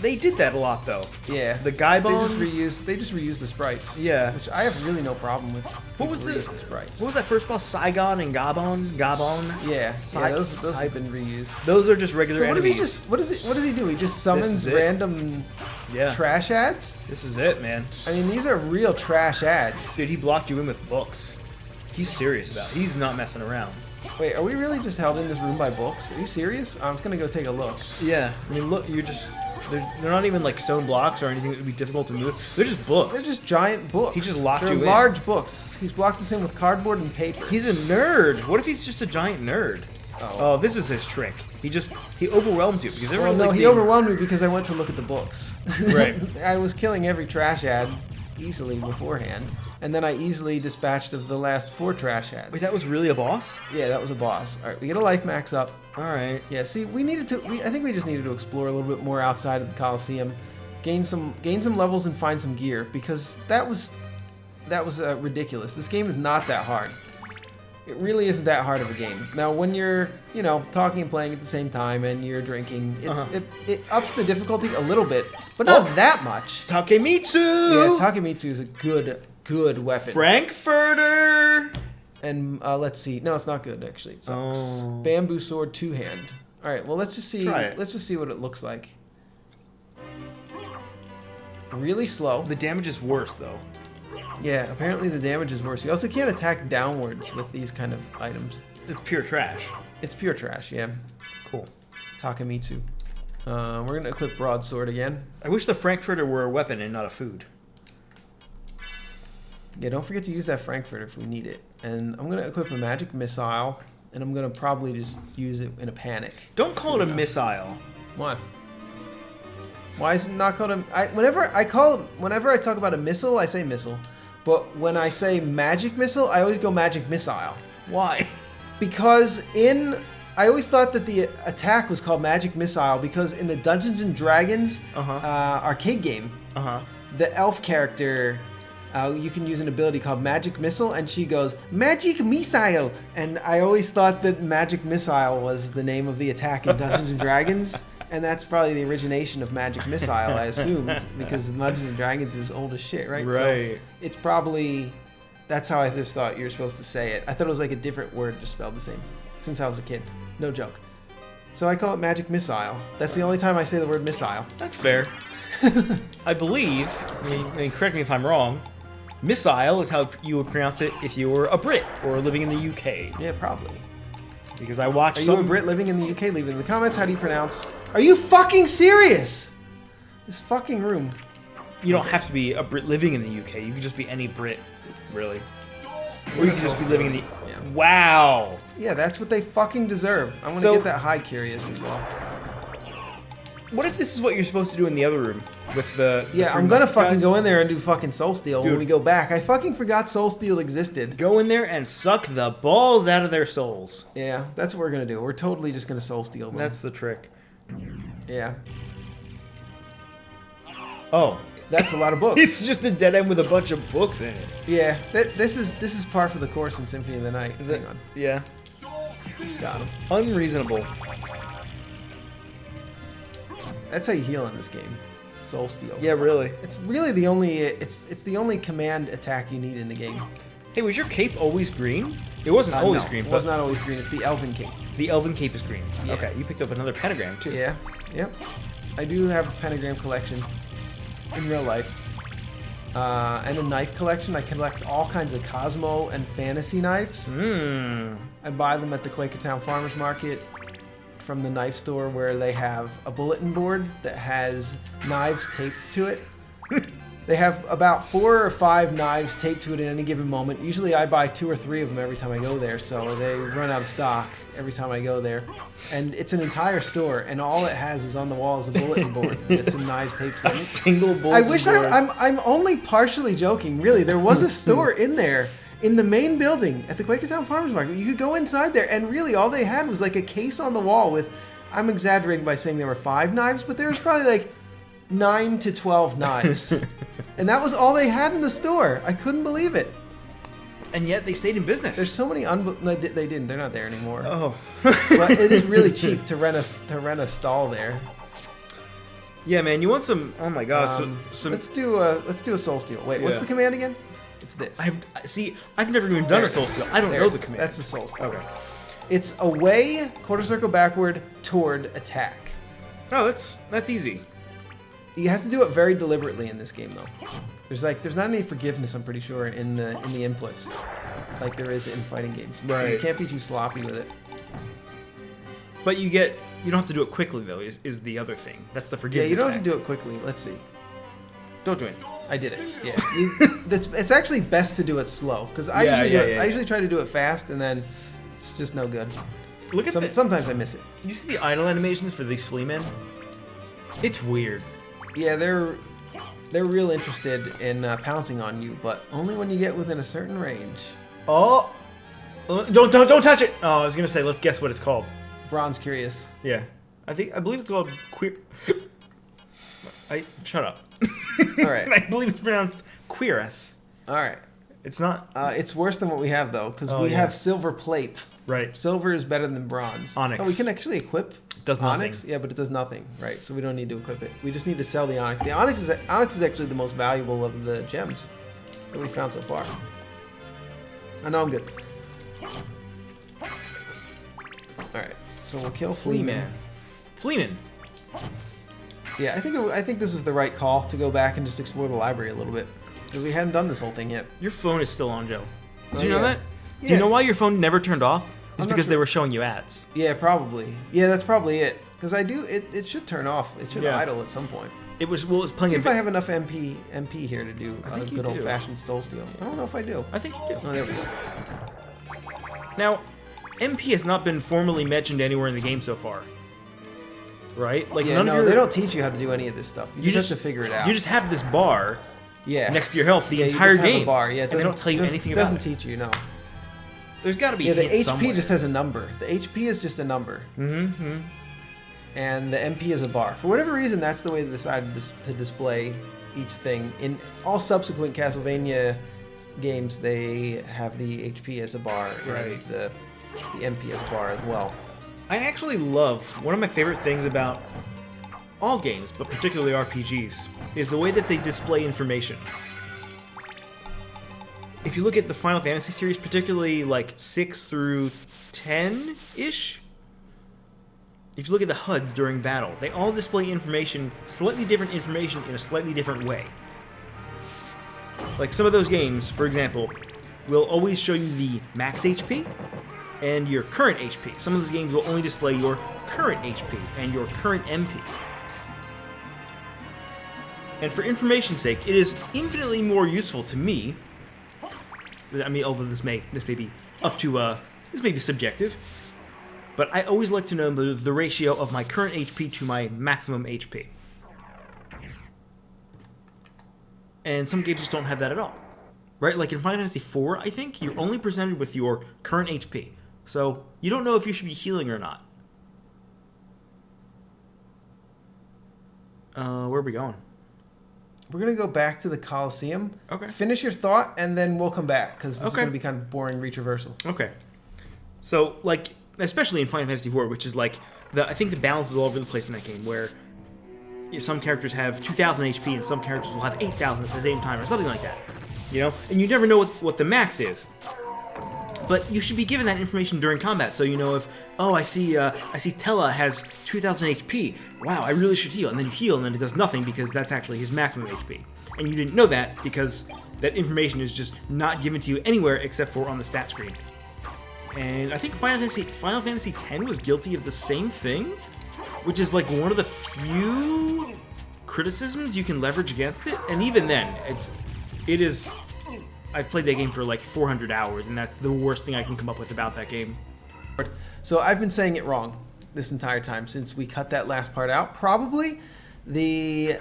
They did that a lot, though. yeah. The guy They bone. just reuse the sprites. Yeah. Which I have really no problem with. What was people the reusing sprites. What was that first boss? Saigon and Gabon. Gabon. Yeah. Sai- Those Sai- have been reused. Those are just regular So what does enemies. what does he do? He just summons is it. random Yeah. trash ads? This is it, man. I mean, these are real trash ads. Dude, he blocked you in with books. He's serious about it. He's not messing around. Wait, are we really just held in this room by books? Are you serious? I'm just gonna go take a look. Yeah. I mean, look, you're just... They're not even like stone blocks or anything that would be difficult to move. They're just books. They're just giant books. He just locked They're you in. large books. He's blocked us in with cardboard and paper. He's a nerd. What if he's just a giant nerd? Oh, this is his trick. He overwhelms you because Well, everyone. no, like he being- overwhelmed me because I went to look at the books. Right. I was killing every trash ad easily beforehand, and then I easily dispatched of the last 4 trash ads. Wait, that was really a boss? Yeah, that was a boss. All right, we get a life max up. All right. Yeah, see, I think we just needed to explore a little bit more outside of the Coliseum, gain some levels and find some gear because that was ridiculous. This game is not that hard. It really isn't that hard of a game. Now, when you're, talking and playing at the same time and you're drinking, it ups the difficulty a little bit, but not that much. Takemitsu! Yeah, Takemitsu is a good weapon. Frankfurter! And let's see. No, it's not good actually. It sucks. Oh. Bamboo sword 2-hand. All right. Well, let's just see. Try it. Let's just see what it looks like. Really slow. The damage is worse, though. Yeah. Apparently the damage is worse. You also can't attack downwards with these kind of items. It's pure trash. It's pure trash. Yeah. Cool. Takemitsu. We're gonna equip broadsword again. I wish the Frankfurter were a weapon and not a food. Yeah. Don't forget to use that Frankfurter if we need it. And I'm gonna equip a magic missile, and I'm gonna probably just use it in a panic. Don't call it a So, missile. Why? Why is it not called a... whenever I talk about a missile, I say missile. But when I say magic missile, I always go magic missile. Why? Because I always thought that the attack was called magic missile because in the Dungeons and Dragons arcade game, the elf character... you can use an ability called Magic Missile, and she goes, Magic Missile! And I always thought that Magic Missile was the name of the attack in Dungeons & Dragons, and that's probably the origination of Magic Missile, I assumed, because Dungeons & Dragons is old as shit, right? Right. So it's probably... That's how I just thought you were supposed to say it. I thought it was like a different word just spelled the same, since I was a kid. No joke. So I call it Magic Missile. That's the only time I say the word missile. That's fair. I believe, I mean, correct me if I'm wrong, missile is how you would pronounce it if you were a Brit or living in the UK. Yeah, probably. Because I watched Are you a Brit living in the UK? Leave it in the comments. How do you pronounce? Are you fucking serious? This fucking room. You don't have to be a Brit living in the UK. You could just be any Brit, really. Or you could just be living in the... Yeah. Wow! Yeah, that's what they fucking deserve. I want to So- get that high curious as well. What if this is what you're supposed to do in the other room? With the Yeah, three I'm gonna musket fucking guys? go in there and do fucking Soul Steel when Dude. we go back. I fucking forgot Soul Steel existed. Go in there and suck the balls out of their souls. Yeah, that's what we're gonna do. We're totally just gonna Soul Steel them. That's the trick. Yeah. Oh, That's a lot of books. It's just a dead end with a bunch of books in it. Yeah, this is par for the course in Symphony of the Night. Hang on. Yeah. Got him. Unreasonable. That's how you heal in this game. Soul Steal. Yeah, really. It's really the only it's the only command attack you need in the game. Hey, was your cape always green? It wasn't always No, green, it but was not always green. It's the Elven Cape. the Elven cape is green. Yeah. Okay, you picked up another pentagram too. Yeah. Yep. I do have a pentagram collection in real life. And a knife collection. I collect all kinds of Cosmo and fantasy knives. Mmm. I buy them at the Quakertown Farmers Market from the knife store where they have a bulletin board that has knives taped to it. They have about 4 or 5 knives taped to it at any given moment. Usually I buy 2 or 3 of them every time I go there, so they run out of stock every time I go there. And it's an entire store, and all it has is on the wall is a bulletin board with some knives taped to A it. single bulletin I wish board. I'm only partially joking. Really, there was a store in there in the main building at the Quakertown Farmers Market. You could go inside there, and really all they had was like a case on the wall with. I'm exaggerating by saying there were 5 knives, but there was probably like 9 to 12 knives, and that was all they had in the store. I couldn't believe it. And yet they stayed in business. There's so many they didn't. They're not there anymore. Oh. But it is really cheap to rent a stall there. Yeah, man, you want some? Oh my God, some. Let's do a Soul Steal. Wait, what's Yeah. the command again? It's this. I've never even done There a it soul is. steal. I don't There know it the is. command. That's the Soul Steal. Okay. It's away, quarter circle backward, toward attack. Oh, that's easy. You have to do it very deliberately in this game, though. There's not any forgiveness, I'm pretty sure, in the inputs, like there is in fighting games. So you Right. can't be too sloppy with it. But you don't have to do it quickly though. Is the other thing? That's the Yeah, forgiveness. you don't have fact. to do it quickly. Let's see. Don't do it. I did it. Yeah. It's actually best to do it slow because I usually try to do it fast and then it's just no good. Look at this. Sometimes I miss it. You see the idle animations for these flea men? It's weird. Yeah, they're real interested in pouncing on you, but only when you get within a certain range. Oh, don't touch it. Oh, I was gonna say, let's guess what it's called. Bronze Curious. Yeah, I believe it's called queer. Shut up. All right. I believe it's pronounced queeress. All right. It's not. It's worse than what we have though, because Oh, we yeah. have silver plate. Right. Silver is better than bronze. Onyx. Oh, we can actually equip. Does nothing. Onyx. Yeah, but it does nothing. Right. So we don't need to equip it. We just need to sell the onyx. The onyx is actually the most valuable of the gems that we found so far. I know I'm good. All right. So we'll kill Fleaman. Fleaman. Yeah, I think this was the right call to go back and just explore the library a little bit. Because we hadn't done this whole thing yet. Your phone is still on, Joe. Do Oh, you know yeah. that? Do Yeah. you know why your phone never turned off? It's I'm not because they sure. were showing you ads. Yeah, probably. Yeah, that's probably it. Because it should turn off. It should Yeah. idle at some point. It was playing. Let's see if I have enough MP here to do I a think you good do. old-fashioned Soul Steal. I don't know if I do. I think you do. Oh, there we go. Now, MP has not been formally mentioned anywhere in the game so far. Right? Like Yeah, none of no, your. they don't teach you how to do any of this stuff. You just have to figure it out. You just have this bar yeah. next to your health the Yeah, you entire just have game. a bar. Yeah, it and they doesn't- don't tell you doesn't- anything about doesn't it. teach you, no. There's got to be Yeah, the hints HP somewhere. just has a number. The HP is just a number. Mm-hmm. And the MP is a bar. For whatever reason, that's the way they decided to display each thing. In all subsequent CastleVania games, they have the HP as a bar, Right. and the MP as a bar as well. I actually love one of my favorite things about all games, but particularly RPGs, is the way that they display information. If you look at the Final Fantasy series, particularly like 6 through 10-ish, if you look at the HUDs during battle, they all display information, slightly different information in a slightly different way. Like some of those games, for example, will always show you the max HP and your current HP. Some of those games will only display your current HP and your current MP. And for information's sake, it is infinitely more useful to me. I mean, although this may be up to this may be subjective, but I always like to know the ratio of my current HP to my maximum HP. And some games just don't have that at all, right? Like in Final Fantasy IV, I think you're only presented with your current HP, so you don't know if you should be healing or not. Where are we going? we're gonna go back to the Colosseum. Okay. Finish your thought, and then we'll come back because this is Okay. gonna be kind of boring retraversal. Okay. So, like, especially in Final Fantasy IV, which is like, I think the balance is all over the place in that game, where some characters have 2,000 HP and some characters will have 8,000 at the same time, or something like that. You know? And you never know what the max is. But you should be given that information during combat, so you know if, oh, I see Tella has 2,000 HP. Wow, I really should heal. And then you heal, and then it does nothing because that's actually his maximum HP. And you didn't know that because that information is just not given to you anywhere except for on the stat screen. And I think Final Fantasy X was guilty of the same thing, which is like one of the few criticisms you can leverage against it. And even then, it is. I've played that game for like 400 hours, and that's the worst thing I can come up with about that game. So I've been saying it wrong this entire time since we cut that last part out. Probably the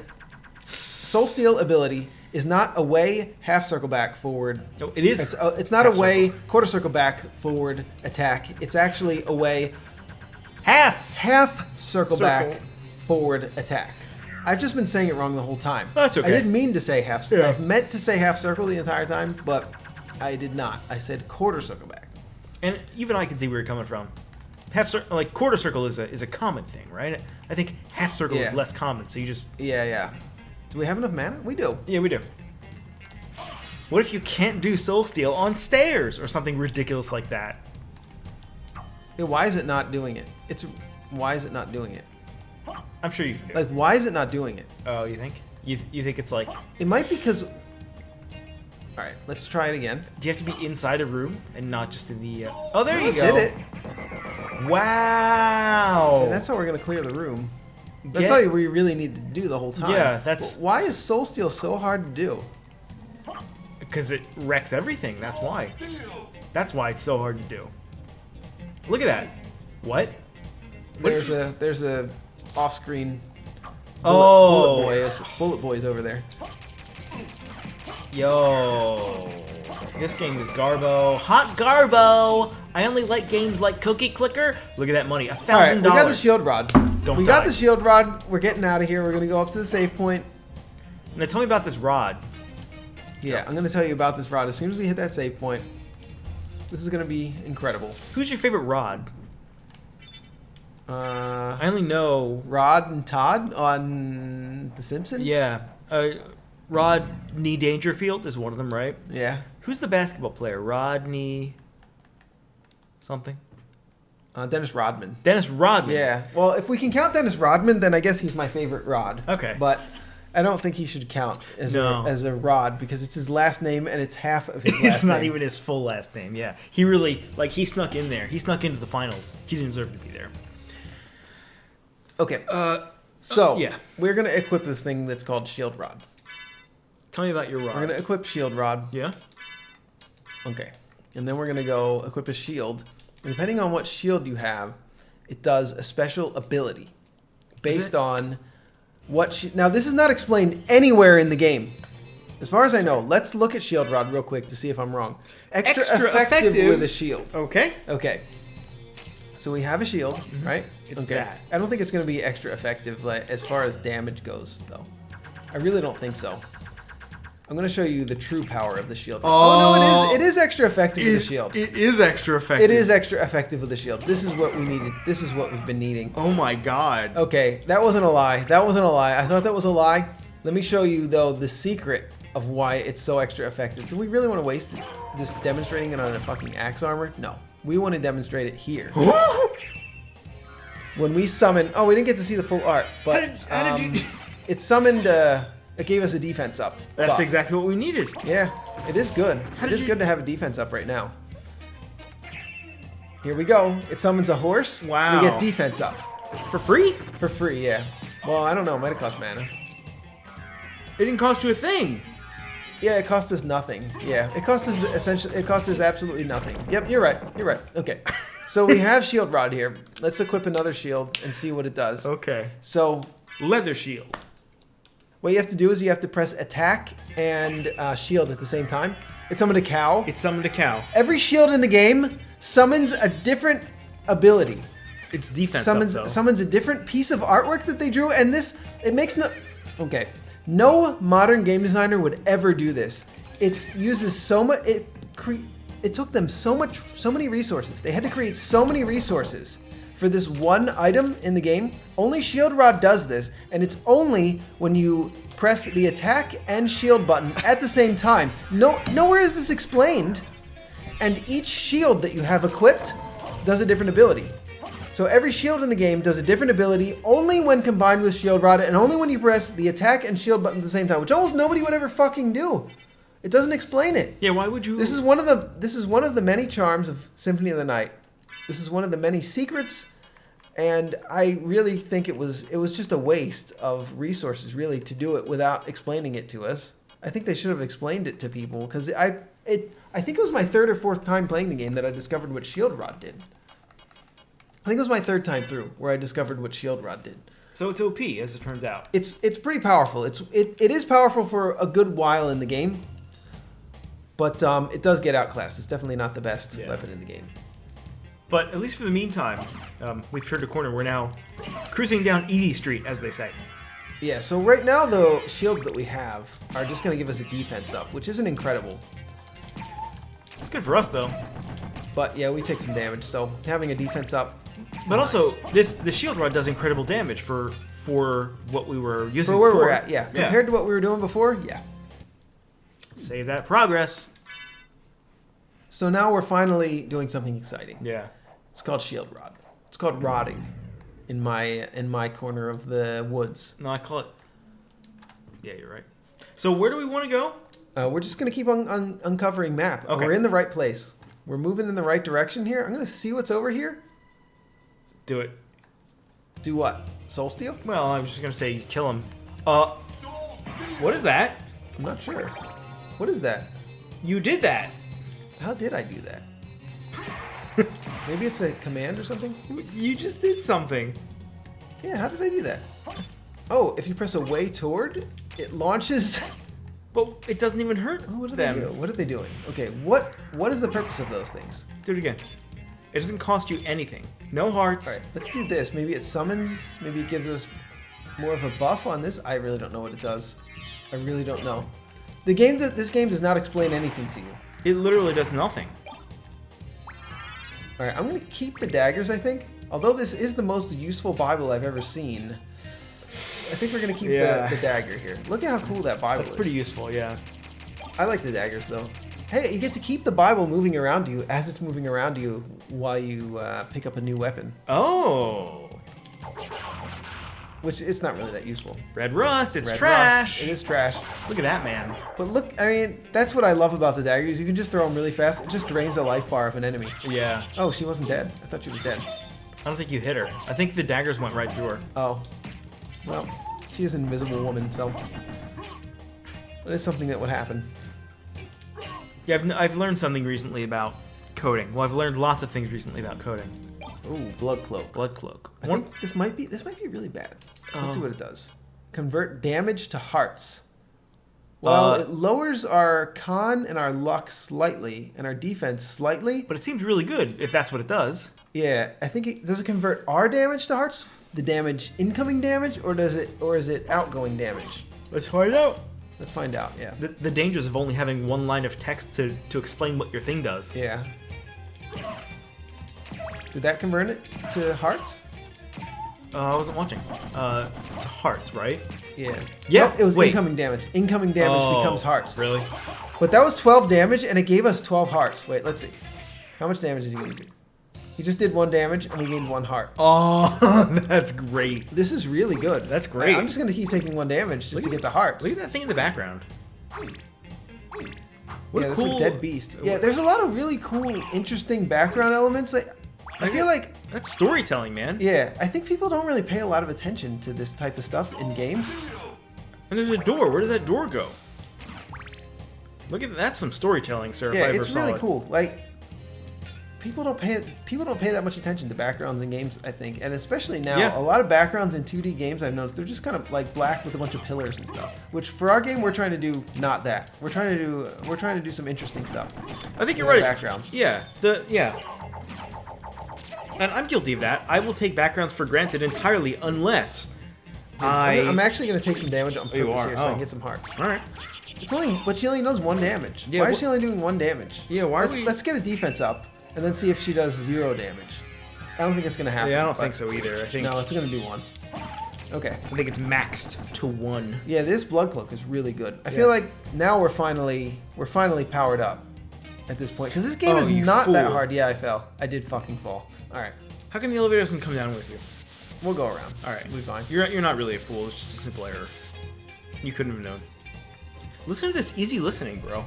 Soul Steal ability is not away, half circle back, forward. No, it is. It's not half away, circle. quarter circle back, forward, attack. It's actually away, Half circle back, forward, attack. I've just been saying it wrong the whole time. That's okay. I didn't mean to say half circle. Yeah. I've meant to say half circle the entire time, but I did not. I said quarter circle back. And even I can see where you're coming from. Like quarter circle is a common thing, right? I think half circle is Yeah. less common, so you just. Yeah. Do we have enough mana? We do. Yeah, we do. What if you can't do Soul Steal on stairs or something ridiculous like that? Yeah, why is it not doing it? Why is it not doing it? I'm sure you can do it. Like, why is it not doing it? Oh, you think? You think it's like? It might be because. All right, let's try it again. Do you have to be inside a room and not just in the? Oh, there you It go. did it. Wow. And that's how we're gonna clear the room. That's all we really need to do the whole time. Yeah, that's- But why is Soul Steal so hard to do? Because it wrecks everything. That's why. That's why it's so hard to do. Look at that. What? There's a off-screen. Oh. Bullet boy's over there. Yo. This game is Garbo. Hot Garbo! I only like games like Cookie Clicker. Look at that money. $1,000. All right, we got the shield rod. Don't we die. got the shield rod. We're getting out of here. We're gonna go up to the save point. Now tell me about this rod. Yeah, I'm gonna tell you about this rod as soon as we hit that save point. This is gonna be incredible. Who's your favorite rod? Uh, I only know. Rod and Todd on The Simpsons. Yeah. Rodney Dangerfield is one of them, right? Yeah. Who's the basketball player? Rodney. Something? Dennis Rodman. Dennis Rodman. Yeah. Well, if we can count Dennis Rodman, then I guess he's my favorite Rod. Okay. But I don't think he should count as a Rod because it's his last name and it's half of his last name. It's not even his full last name. Yeah. He really he snuck in there. He snuck into the finals. He didn't deserve to be there. Okay. So yeah. we're gonna equip this thing that's called Shield Rod. Tell me about your rod. We're gonna equip Shield Rod. Yeah. Okay. And then we're gonna go equip a shield. And depending on what shield you have, it does a special ability based on what. Now this is not explained anywhere in the game, as far as I know. Let's look at Shield Rod real quick to see if I'm wrong. Extra effective with a shield. Okay. Okay. So we have a shield, right? It's okay. that. I don't think it's going to be extra effective as far as damage goes, though. I really don't think so. I'm going to show you the true power of the shield. Oh no, it is extra effective with the shield. It is extra effective. It is extra effective with the shield. This is what we needed. This is what we've been needing. Oh my god. Okay, that wasn't a lie. That wasn't a lie. I thought that was a lie. Let me show you, though, the secret of why it's so extra effective. Do we really want to waste it just demonstrating it on a fucking axe armor? No. We want to demonstrate it here. When we summon... Oh, we didn't get to see the full art, but How did you... it summoned... it gave us a defense up. That's buff. exactly what we needed. Yeah, it is good. It is good to have a defense up right now. Here we go. It summons a horse. Wow. We get defense up. For free? For free, yeah. Well, I don't know. It might have cost mana. It didn't cost you a thing. Yeah, it cost us nothing. Yeah, it cost us essentially. It cost us absolutely nothing. Yep, you're right. You're right. Okay, so we have Shield Rod here. Let's equip another shield and see what it does. Okay. So Leather shield. what you have to do is you have to press attack and shield at the same time. It summoned a cow. It summoned a cow. Every shield in the game summons a different ability. It's defense Summons up, though. summons a different piece of artwork that they drew, and it makes no. Okay, No modern game designer would ever do this. It uses so much. It took them so many resources. They had to create so many resources for this one item in the game. Only Shield Rod does this, and it's only when you press the attack and shield button at the same time. Nowhere is this explained. And each shield that you have equipped does a different ability. So every shield in the game does a different ability only when combined with Shield Rod, and only when you press the attack and shield button at the same time, which almost nobody would ever fucking do. It doesn't explain it. Yeah, why would you? This is one of the many charms of Symphony of the Night. This is one of the many secrets, and I really think it was just a waste of resources really to do it without explaining it to us. I think they should have explained it to people, because I think it was my third or fourth time playing the game that I discovered what Shield Rod did. I think it was my third time through where I discovered what Shield Rod did. So it's OP, as it turns out. It's pretty powerful. It is powerful for a good while in the game, but it does get outclassed. It's definitely not the best weapon in the game. But at least for the meantime, we've turned a corner. We're now cruising down Easy Street, as they say. Yeah, so right now the shields that we have are just going to give us a defense up, which isn't incredible. It's good for us, though. But yeah, we take some damage, so having a defense up. But nice. also, the Shield Rod does incredible damage for what we were using for where before. we're at, yeah. Compared to what we were doing before, yeah. Save that progress. So now we're finally doing something exciting. Yeah. It's called Shield Rod. It's called rodding in my corner of the woods. No, I call it... Yeah, you're right. So where do we want to go? We're just going to keep on uncovering map. Okay. We're in the right place. We're moving in the right direction here. I'm going to see what's over here. Do it. Do what? Soul Steal? Well, I was just going to say kill him. What is that? I'm not sure. What is that? You did that. How did I do that? Maybe it's a command or something? You just did something. Yeah, how did I do that? Oh, if you press away toward, it launches... But it doesn't even hurt Oh, what are them. they doing? What are they doing? Okay, what is the purpose of those things? Do it again. It doesn't cost you anything. No hearts. All right, let's do this. Maybe it summons. Maybe it gives us more of a buff on this. I really don't know what it does. I really don't know. This game does not explain anything to you. It literally does nothing. All right, I'm going to keep the daggers, I think. Although this is the most useful Bible I've ever seen, I think we're going to keep the dagger here. Look at how cool that Bible is. That's pretty useful, yeah. I like the daggers, though. Hey, you get to keep the Bible moving around you as it's moving around you while you pick up a new weapon. Oh. Which it's not really that useful. Red rust, it's Red trash. rust, it is trash. Look at that, man. But look, I mean, that's what I love about the daggers. You can just throw them really fast. It just drains the life bar of an enemy. Yeah. Oh, she wasn't dead. I thought she was dead. I don't think you hit her. I think the daggers went right through her. Oh. Well, she is an invisible woman, so that is something that would happen. Yeah, I've learned something recently about coding. Well, I've learned lots of things recently about coding. Ooh, Blood Cloak. Blood Cloak. I think this might be really bad. Let's see what it does. Convert damage to hearts. Well, it lowers our con and our luck slightly, and our defense slightly. But it seems really good if that's what it does. Yeah, I think does it convert our damage to hearts? The damage, incoming damage, or is it outgoing damage? Let's find out. Let's find out. Yeah. The dangers of only having one line of text to explain what your thing does. Yeah. Did that convert it to hearts? I wasn't watching. To hearts, right? Yeah. Yeah, Nope, it was wait. incoming damage. Incoming damage becomes hearts. Really? But that was 12 damage, and it gave us 12 hearts. Wait, let's see. How much damage is he going to do? He just did 1 damage, and we gained 1 heart. Oh, that's great. This is really good. That's great. I'm just going to keep taking 1 damage just to get the hearts. Look at that thing in the background. What Yeah, a that's cool a dead beast. Yeah, there's a lot of really cool, interesting background elements. I feel like... That's storytelling, man. Yeah, I think people don't really pay a lot of attention to this type of stuff in games. And there's a door. Where does that door go? Look at that. That's some storytelling, sir. Yeah, if I ever it's saw really it. cool. Like, people don't pay that much attention to backgrounds in games, I think, and especially now, Yeah. a lot of backgrounds in 2D games I've noticed they're just kind of like black with a bunch of pillars and stuff. Which for our game we're trying to do not that. We're trying to do some interesting stuff. I think you're with right. our backgrounds. Yeah. And I'm guilty of that. I will take backgrounds for granted entirely unless I'm actually going to take some damage on you purpose are? here so I Oh. can get some hearts. All right. It's only, but she only does 1 damage. Yeah, why is she only doing 1 damage? Yeah, why are let's, we- let's get a defense up and then see if she does 0 damage. I don't think it's going to happen. Yeah, I don't but- think so either. I think No, it's going to do 1. Okay. I think it's maxed to 1. Yeah, this blood cloak is really good. I feel like now we're finally powered up at this point because this game Oh, is you not that fool. hard. Yeah, I fell. I did fucking fall. All right, How come the elevator doesn't come down with you? we'll go around. All right, we'll be fine. You're not really a fool. It's just a simple error. You couldn't have known. Listen to this easy listening, bro.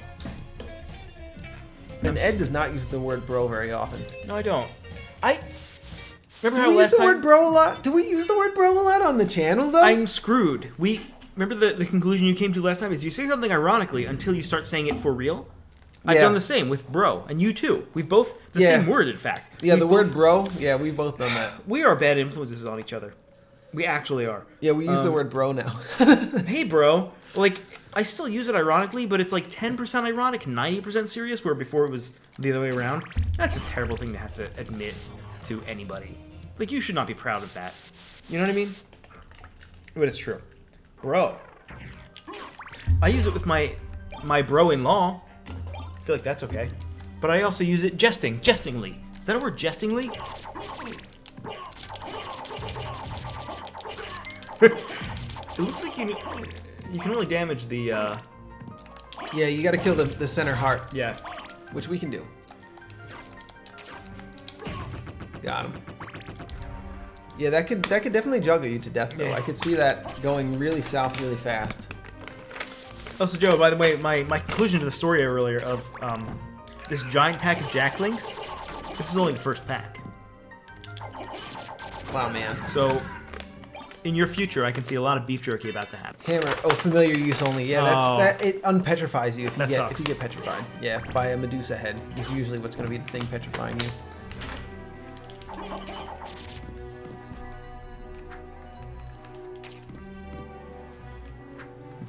And Ed does not use the word bro very often. No, I don't. I remember Do how we use last the time word bro a lot? Do we use the word bro a lot on the channel though? I'm screwed. We remember the conclusion you came to last time is you say something ironically until you start saying it for real. I've Yeah. done the same with bro, and you too. We've both the Yeah. same word, in fact. Yeah, We've the word both- bro. Yeah, we've both done that. We are bad influences on each other. We actually are. Yeah, we use the word bro now. Hey, bro. Like, I still use it ironically, but it's like 10% ironic, 90% serious, where before it was the other way around. That's a terrible thing to have to admit to anybody. Like, you should not be proud of that. You know what I mean? But it's true. Bro. I use it with my bro-in-law. I feel like that's okay. But I also use it jestingly. Is that a word, jestingly? It looks like you can only damage the, Yeah, you got to kill the center heart, yeah. which we can do. Got him. Yeah, that could definitely juggle you to death though. Yeah. I could see that going really south really fast. Also, Joe, by the way, my conclusion to the story earlier of this giant pack of Jacklings, this is only the first pack. Wow, man. So, in your future, I can see a lot of beef jerky about to happen. Hammer. Oh, familiar use only. Yeah, Oh. it unpetrifies you if That sucks. you get petrified. Yeah, by a Medusa head is usually what's going to be the thing petrifying you.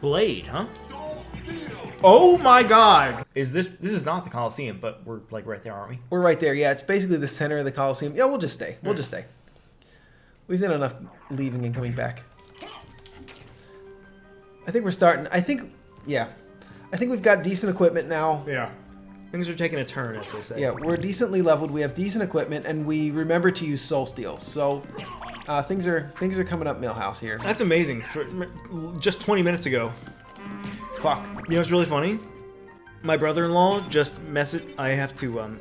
Blade, huh? Oh my god! This is not the Coliseum, but we're like right there, aren't we? We're right there. Yeah, it's basically the center of the Coliseum. Yeah, we'll just stay. We'll just stay. We've done enough leaving and coming back. I think we're starting. I think we've got decent equipment now. Yeah. Things are taking a turn, as they say. Yeah, we're decently leveled. We have decent equipment, and we remember to use soul steel. So things are coming up Millhouse here. That's amazing. For just 20 minutes ago. Fuck. You know what's really funny? My brother-in-law just messaged. I have to, I'm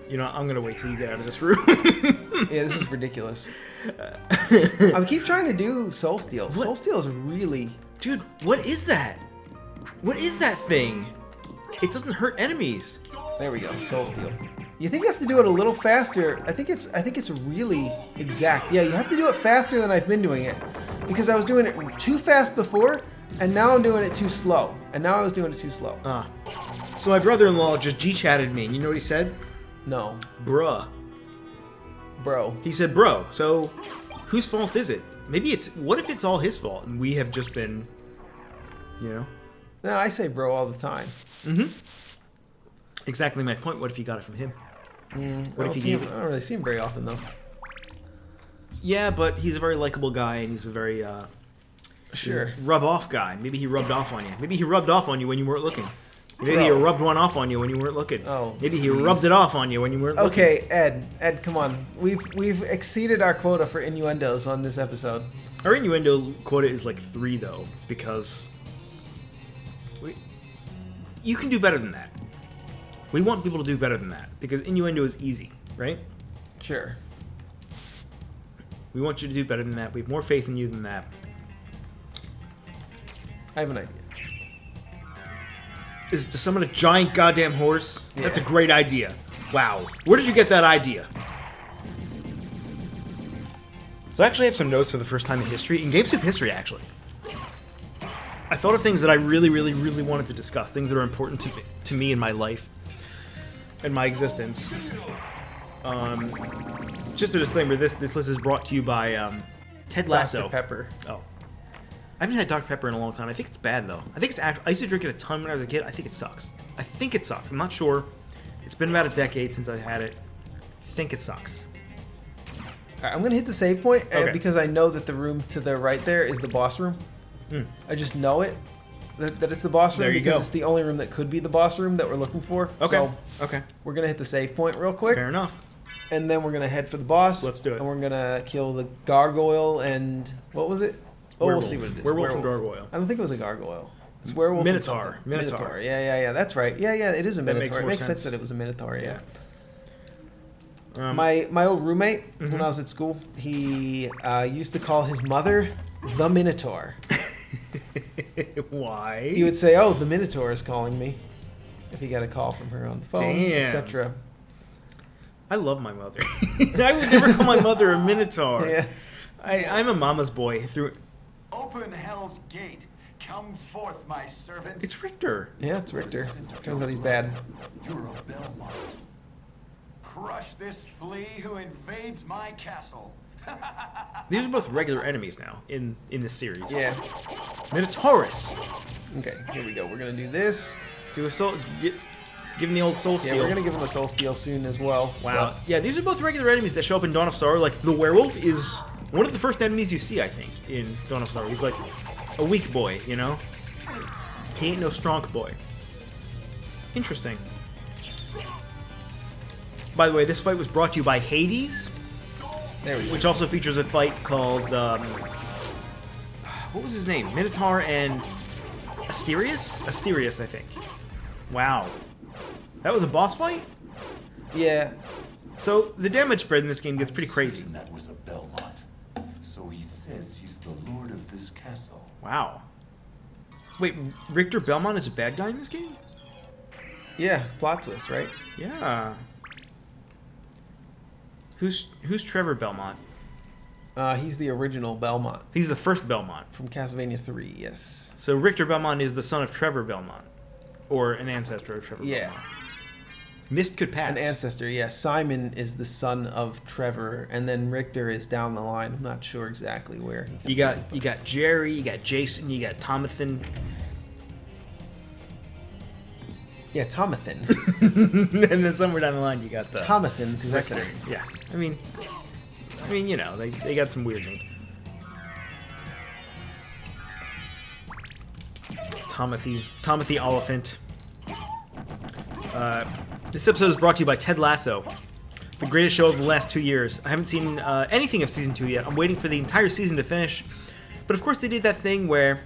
gonna wait till you get out of this room. Yeah, this is ridiculous. I keep trying to do soul steel. Soul steel is really. Dude, what is that? What is that thing? It doesn't hurt enemies. There we go. Soul steel. You think you have to do it a little faster? I think it's really exact. Yeah, you have to do it faster than I've been doing it, because I was doing it too fast before, and now I'm doing it too slow. And now I was doing it too slow. So my brother-in-law just G-chatted me, and you know what he said? No, Bruh. bro. He said, bro, so whose fault is it? What if it's all his fault, and we have just been, No, I say bro all the time. Exactly my point. What if you got it from him? What if he I gave it? don't really see him very often though. Yeah, but he's a very likable guy, and he's a very, Sure. rub-off guy. Maybe he rubbed off on you. Maybe he rubbed off on you when you weren't looking. Maybe he rubbed one off on you when you weren't looking. Oh, Maybe he geez. rubbed it off on you when you weren't looking. Okay, Ed, come on. We've exceeded our quota for innuendos on this episode. Our innuendo quota is like 3, though, because you can do better than that. We want people to do better than that, because innuendo is easy, right? Sure. We want you to do better than that. We have more faith in you than that. I have an idea. Is to summon a giant goddamn horse? Yeah. That's a great idea. Wow. Where did you get that idea? So I actually have some notes for the first time in history, in GameSoup history, actually. I thought of things that I really, really, really wanted to discuss, things that are important to me in my life and my existence. Just a disclaimer, this list is brought to you by Ted Lasso. Dr. Pepper. Oh. I haven't had Dr. Pepper in a long time. I think it's bad, though. I think it's I used to drink it a ton when I was a kid. I think it sucks. I think it sucks. I'm not sure. It's been about a decade since I had it. I think it sucks. All right, I'm gonna hit the save point Okay. because I know that the room to the right there is the boss room. I just know it that it's the boss room There you because go. it's the only room that could be the boss room that we're looking for. Okay. So Okay. we're gonna hit the save point real quick, Fair enough. and then we're gonna head for the boss. Let's do it. And we're gonna kill the gargoyle and what was it? Oh, Werewolf. we'll see what it is. Werewolf and gargoyle. I don't think it was a gargoyle. It's werewolf. and Minotaur. something. Minotaur. Yeah. That's right. Yeah. It is a That minotaur. makes It more makes sense sense. that it was a minotaur. Yeah. Um, My old roommate when I was at school, he used to call his mother the Minotaur. Why? He would say, "Oh, the Minotaur is calling me," if he got a call from her on the phone, Damn. etc. I love my mother. I would never call my mother a minotaur. Yeah. I'm a mama's boy. Open hell's gate. Come forth, my servant. It's Richter. Yeah, it's Richter. Turns out he's bad. You're a Belmont. Crush this flea who invades my castle. These are both regular enemies now in this series. Yeah. Minotaurus. Okay, here we go. We're gonna do this. Do a soul. Give him the old soul Yeah, steal. we're gonna give him a soul steal soon as well. Wow. Yeah, these are both regular enemies that show up in Dawn of Sorrow. Like, the werewolf is one of the first enemies you see, I think, in Dawn of Sorrow. He's like a weak boy, you know? He ain't no strong boy. Interesting. By the way, this fight was brought to you by Hades, There we go. which also features a fight called, what was his name? Minotaur and Asterius? Asterius, I think. Wow. That was a boss fight? Yeah. So, the damage spread in this game gets pretty crazy. And that was a Belmont. So he says he's the lord of this castle. Wow. Wait, Richter Belmont is a bad guy in this game? Yeah. Plot twist, right? Yeah. Who's Trevor Belmont? He's the original Belmont He's the first Belmont. from CastleVania 3. Yes. So Richter Belmont is the son of Trevor Belmont. Or an ancestor of Trevor Yeah. Belmont. Mist could pass. An ancestor, yeah. Simon is the son of Trevor, and then Richter is down the line. I'm not sure exactly where. He comes You got Jerry, you got Jason, you got Tomathan. Yeah, Tomathan. And then somewhere down the line you got the Tomathan, because that's it. Yeah. I mean, you know, they got some weird names. Tomothy Oliphant. This episode is brought to you by Ted Lasso, the greatest show of the last 2 years. I haven't seen anything of season 2 yet. I'm waiting for the entire season to finish. But of course they did that thing where,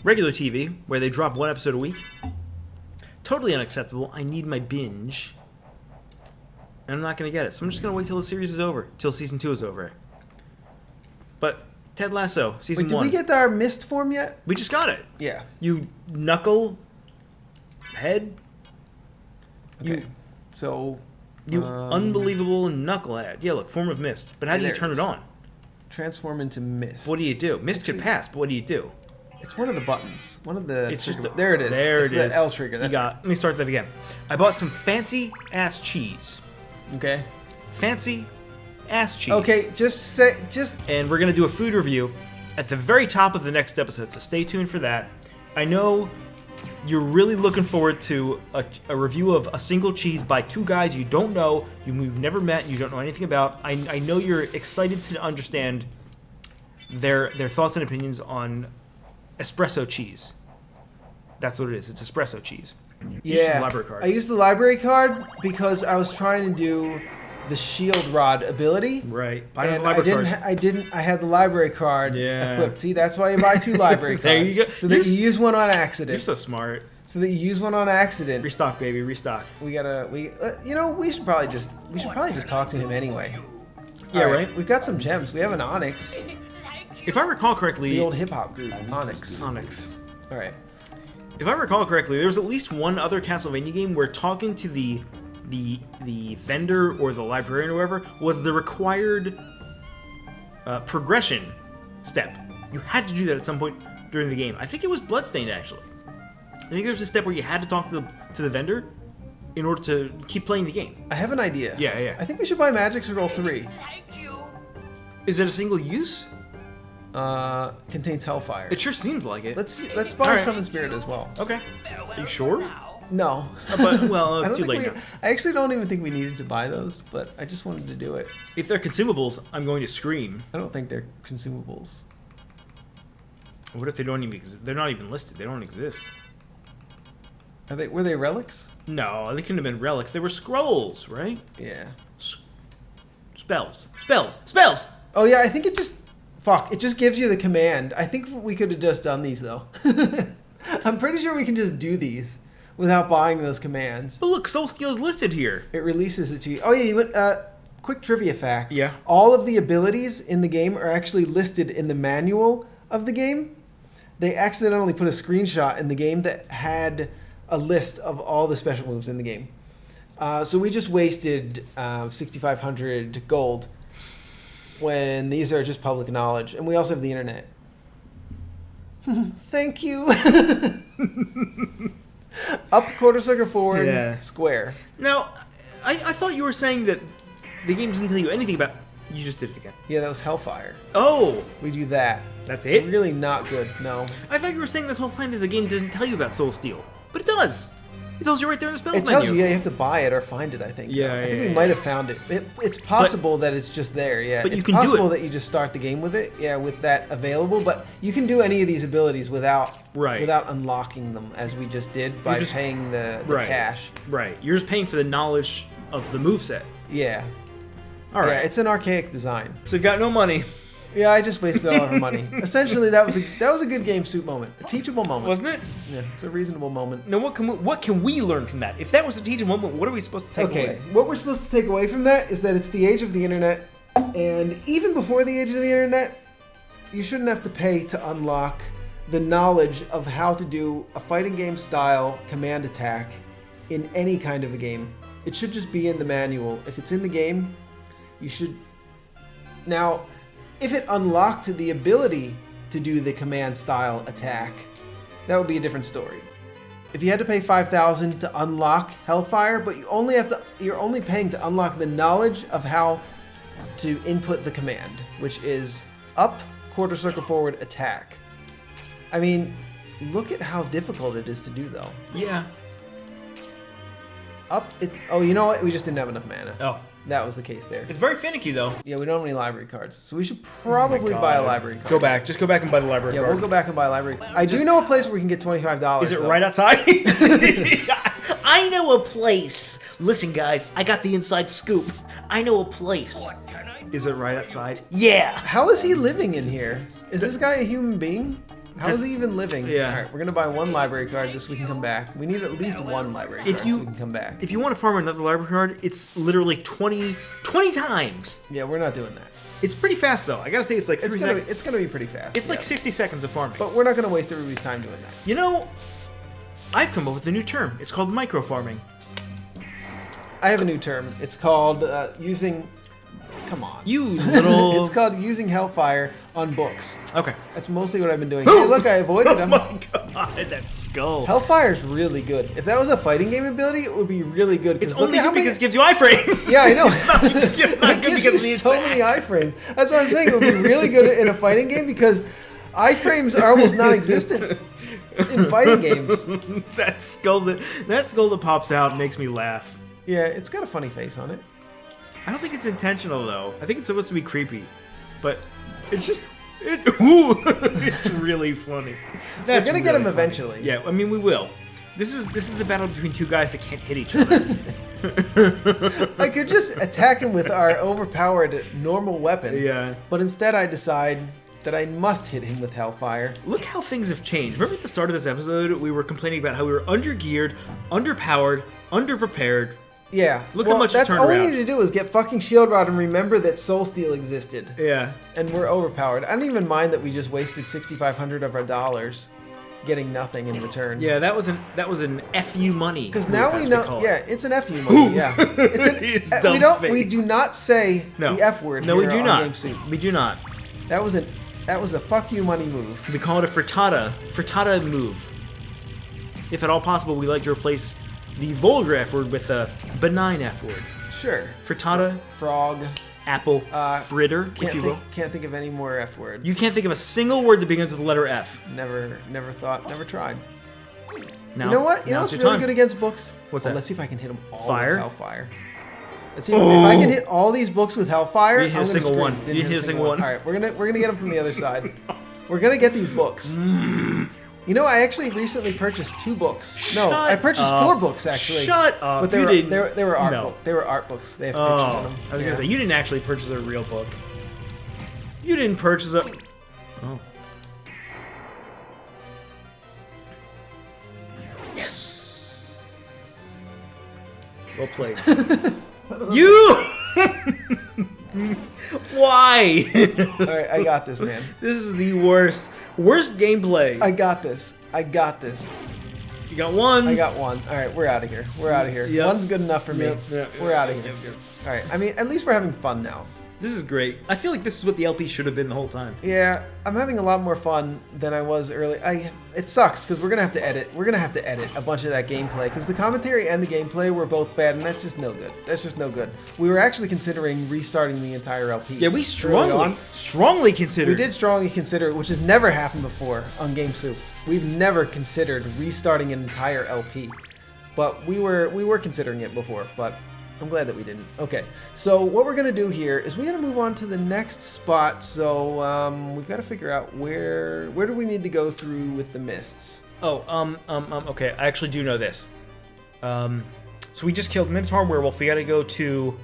regular TV, where they drop one episode a week. Totally unacceptable. I need my binge. And I'm not going to get it. So I'm just going to wait till the series is over, till season 2 is over. But Ted Lasso, season Wait, did 1. we get our mist form yet? We just got it. Yeah. You knuckle head. Okay. So. You unbelievable knucklehead. Yeah, look, form of mist. But how do you there turn it it is. on? Transform into mist. What do you do? Mist could Actually- pass, but what do you do? It's one of the buttons. One of the. It's just trigger- there it is. There it's it is. the L trigger. You That's got. Let me start that again. I bought some fancy ass cheese. right. Okay. Fancy ass cheese. Okay. Just And we're gonna do a food review at the very top of the next episode. So stay tuned for that. I know you're really looking forward to a review of a single cheese by two guys you don't know, you've never met, you don't know anything about. I know you're excited to understand their thoughts and opinions on espresso cheese. That's what it is. It's espresso cheese. You just use the library card. I used the library card because I was trying to do the shield rod ability. Right. Buy the And library I card. didn't. I had the library card Yeah. equipped. See, that's why you buy two library cards. There you go. So that You're you use one on accident. You're so smart. So that you use one on accident. Restock, baby. Restock. We gotta. We should probably just. We should probably just talk to him anyway. Yeah, All right? We've got some gems. We have an Onyx, Thank you. If I recall correctly, the old hip hop group, Onyx. Onyx. All right. If I recall correctly, there was at least one other Castlevania game where talking to the vendor or the librarian or whoever was the required progression step. You had to do that at some point during the game. I think it was Bloodstained, actually. I think there was a step where you had to talk to the vendor in order to keep playing the game. I have an idea. Yeah. I think we should buy Magic Roll 3. Thank you. Is it a single use? Contains Hellfire. It sure seems like it. Let's buy All right. Summon Spirit as well. Okay. Farewell Are you sure? for now. No. But, well, I it's don't too think late we. now. I actually don't even think we needed to buy those, but I just wanted to do it. If they're consumables, I'm going to scream. I don't think they're consumables. What if they don't even exist? They're not even listed. They don't exist. Were they relics? No, they couldn't have been relics. They were scrolls, right? Yeah. Spells. Spells. Spells! Oh yeah, I think it just it just gives you the command. I think we could have just done these though. I'm pretty sure we can just do these without buying those commands. But look, Soul Steel's listed here. It releases it to you. Oh yeah, you went quick trivia fact. Yeah. All of the abilities in the game are actually listed in the manual of the game. They accidentally put a screenshot in the game that had a list of all the special moves in the game. So we just wasted 6,500 gold when these are just public knowledge. And we also have the internet. Thank you. Up, quarter circle, forward, Yeah. square. Now, I thought you were saying that the game doesn't tell you anything about... You just did it again. Yeah, that was Hellfire. Oh! We do that. That's it? Really not good, no. I thought you were saying this whole time that the game doesn't tell you about Soul Steel. But it does! It tells you right there in the spells It menu. tells you, yeah, you have to buy it or find it, I think. Yeah, I think yeah, we yeah. might have found it. It's possible that it's just there, yeah. But you it's can do possible it. that you just start the game with it, yeah, with that available, but you can do any of these abilities without unlocking them, as we just did by just- paying the Right. cash. Right. You're just paying for the knowledge of the moveset. Yeah. All right. Yeah, it's an archaic design. So you've got no money. Yeah, I just wasted all of our money. Essentially, that was a good game soup moment. A teachable moment. Wasn't it? Yeah, it's a reasonable moment. Now, what can we learn from that? If that was a teachable moment, what are we supposed to take Okay, away? what we're supposed to take away from that is that it's the age of the internet, and even before the age of the internet, you shouldn't have to pay to unlock the knowledge of how to do a fighting game style command attack in any kind of a game. It should just be in the manual. If it's in the game, you should... Now, if it unlocked the ability to do the command style attack, that would be a different story. If you had to pay 5,000 to unlock Hellfire, but you're only paying to unlock the knowledge of how to input the command, which is up, quarter circle forward, attack. I mean, look at how difficult it is to do though. Yeah. Oh, you know what? We just didn't have enough mana. Oh. That was the case there. It's very finicky, though. Yeah, we don't have any library cards, so we should probably buy a library card. Go back. Just go back and buy the library Yeah, card. we'll go back and buy a library card. I do know a place where we can get $25. Is it though. right outside? I know a place. Listen, guys, I got the inside scoop. I know a place. Is it right outside? Yeah. How is he living in here? Is this guy a human being? How is he even living? Yeah. All right, we're gonna buy one library card just so we can come back. We need at least one library card so we can come back. If you want to farm another library card, it's literally 20 times. Yeah, we're not doing that. It's pretty fast, though. I gotta say, it's like 3 seconds. It's gonna be pretty fast. It's like yeah. 60 seconds of farming. But we're not gonna waste everybody's time doing that. You know, I've come up with a new term. It's called micro farming. I have a new term. It's called using. Come on. You little. It's called using Hellfire on books. Okay. That's mostly what I've been doing. Hey, look, I avoided him. Oh my god, that skull. Hellfire's really good. If that was a fighting game ability, it would be really good. It's look only at how good many- because it gives you iframes. Yeah, I know. It's not, not It good gives because you of the so many iframes. That's what I'm saying. It would be really good in a fighting game because iframes are almost non-existent in fighting games. that skull that pops out makes me laugh. Yeah, it's got a funny face on it. I don't think it's intentional though. I think it's supposed to be creepy, but it's just it's really funny. We're gonna get him funny. eventually. Yeah, I mean we will. This is the battle between two guys that can't hit each other. I could just attack him with our overpowered normal weapon. Yeah. But instead I decide that I must hit him with Hellfire. Look how things have changed. Remember at the start of this episode, we were complaining about how we were undergeared, underpowered, underprepared. Yeah. Look how much it's that's turned all around. we need to do is get fucking Shield Rod and remember that Soul Steel existed. Yeah. And we're overpowered. I don't even mind that we just wasted 6,500 of our dollars getting nothing in return. Yeah, that was an FU money. Because now we know. call it. Yeah, it's an FU money. Yeah. His We dumb don't. We face. do not say No. the F word. No, we here do on not. Game Soup. We do not. That was a fuck you money move. We call it a frittata move. If at all possible, we like to replace the vulgar F word with a benign F word. Sure. Frittata, Frog. apple, fritter, if you will. Can't think of any more F words. You can't think of a single word that begins with the letter F. Never thought. Never tried. Now, You know what? You know what's really good against books? What's that? Let's see if I can hit them all Fire? with Hellfire. Let's see if I can hit all these books with Hellfire. You didn't hit I'm a gonna single scream. one. Didn't You hit hit a single one. All right, we're gonna get them from the other side. We're gonna get these books. You know, I actually recently purchased 2 books. No, I purchased 4 books actually. Shut up! But they were art books. They were art books. They have pictures on them. I was gonna say you didn't actually purchase a real book. You didn't purchase a. Oh. Yes. Well played. You. Why? All right, I got this, man. This is the worst gameplay. I got this. I got this. You got one. I got one. All right, we're out of here. We're out of here. Yep. One's good enough for me. We're out of here. All right. I mean, at least we're having fun now. This is great. I feel like this is what the LP should have been the whole time. Yeah, I'm having a lot more fun than I was earlier. It sucks because we're gonna have to edit. We're gonna have to edit a bunch of that gameplay because the commentary and the gameplay were both bad, and that's just no good. That's just no good. We were actually considering restarting the entire LP. Yeah, we strongly considered. We did strongly consider it, which has never happened before on GameSoup. We've never considered restarting an entire LP, but we were considering it before, but. I'm glad that we didn't. Okay, so what we're gonna do here is we gotta move on to the next spot. So we've got to figure out where do we need to go through with the mists. Oh, okay. I actually do know this. So we just killed Minotaur and Werewolf. We got to go to.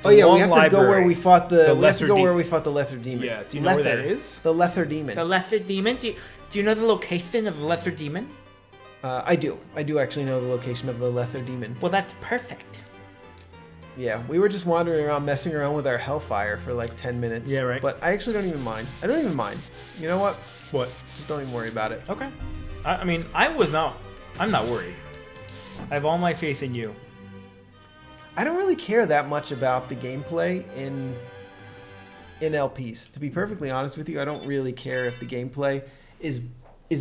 Oh yeah, we have to go where we fought the. We have to go where we fought the Lesser Demon. Yeah. Do you know where that is? The Lesser Demon. The Lesser Demon. Do you know the location of the Lesser Demon? I do. I do actually know the location of the Lesser Demon. Well, that's perfect. Yeah, we were just wandering around, messing around with our Hellfire for like 10 minutes. Yeah, right. But I actually don't even mind. I don't even mind. You know what? What? Just don't even worry about it. Okay. I mean, I'm not worried. I have all my faith in you. I don't really care that much about the gameplay in LPs. To be perfectly honest with you, I don't really care if the gameplay is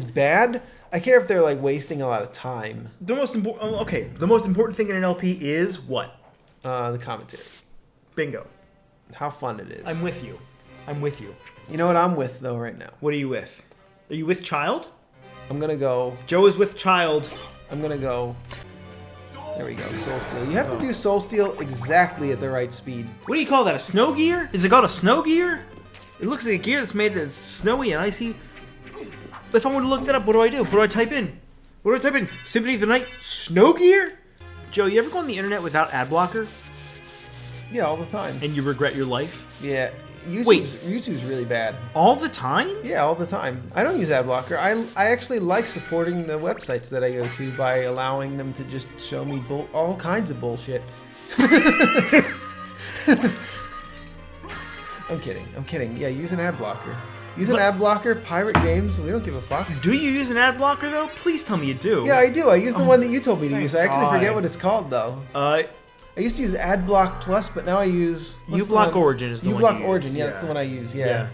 bad. I care if they're like wasting a lot of time. The most important thing in an LP is what? The commentary. Bingo. How fun it is. I'm with you. You know what I'm with though right now? What are you with? Are you with Child? I'm gonna go. Joe is with Child. I'm gonna go. There we go. Soul Steel. You have to do Soul Steel exactly at the right speed. What do you call that? A snow gear? Is it called a snow gear? It looks like a gear that's made of snowy and icy. If I were to look that up, what do I do? What do I type in? Symphony of the Night snow gear? Joe, you ever go on the internet without ad blocker? Yeah, all the time. And you regret your life? Yeah. YouTube's really bad. All the time? Yeah, all the time. I don't use ad blocker. I actually like supporting the websites that I go to by allowing them to just show me all kinds of bullshit. I'm kidding. Yeah, use an ad blocker. Use an ad blocker, pirate games, we don't give a fuck. Do you use an ad blocker, though? Please tell me you do. Yeah, I do. I use the one that you told me to use. I actually God. forget what it's called, though. I used to use AdBlock Plus, but now I use... uBlock Origin is the one you use. uBlock Origin, yeah, that's the one I use, yeah.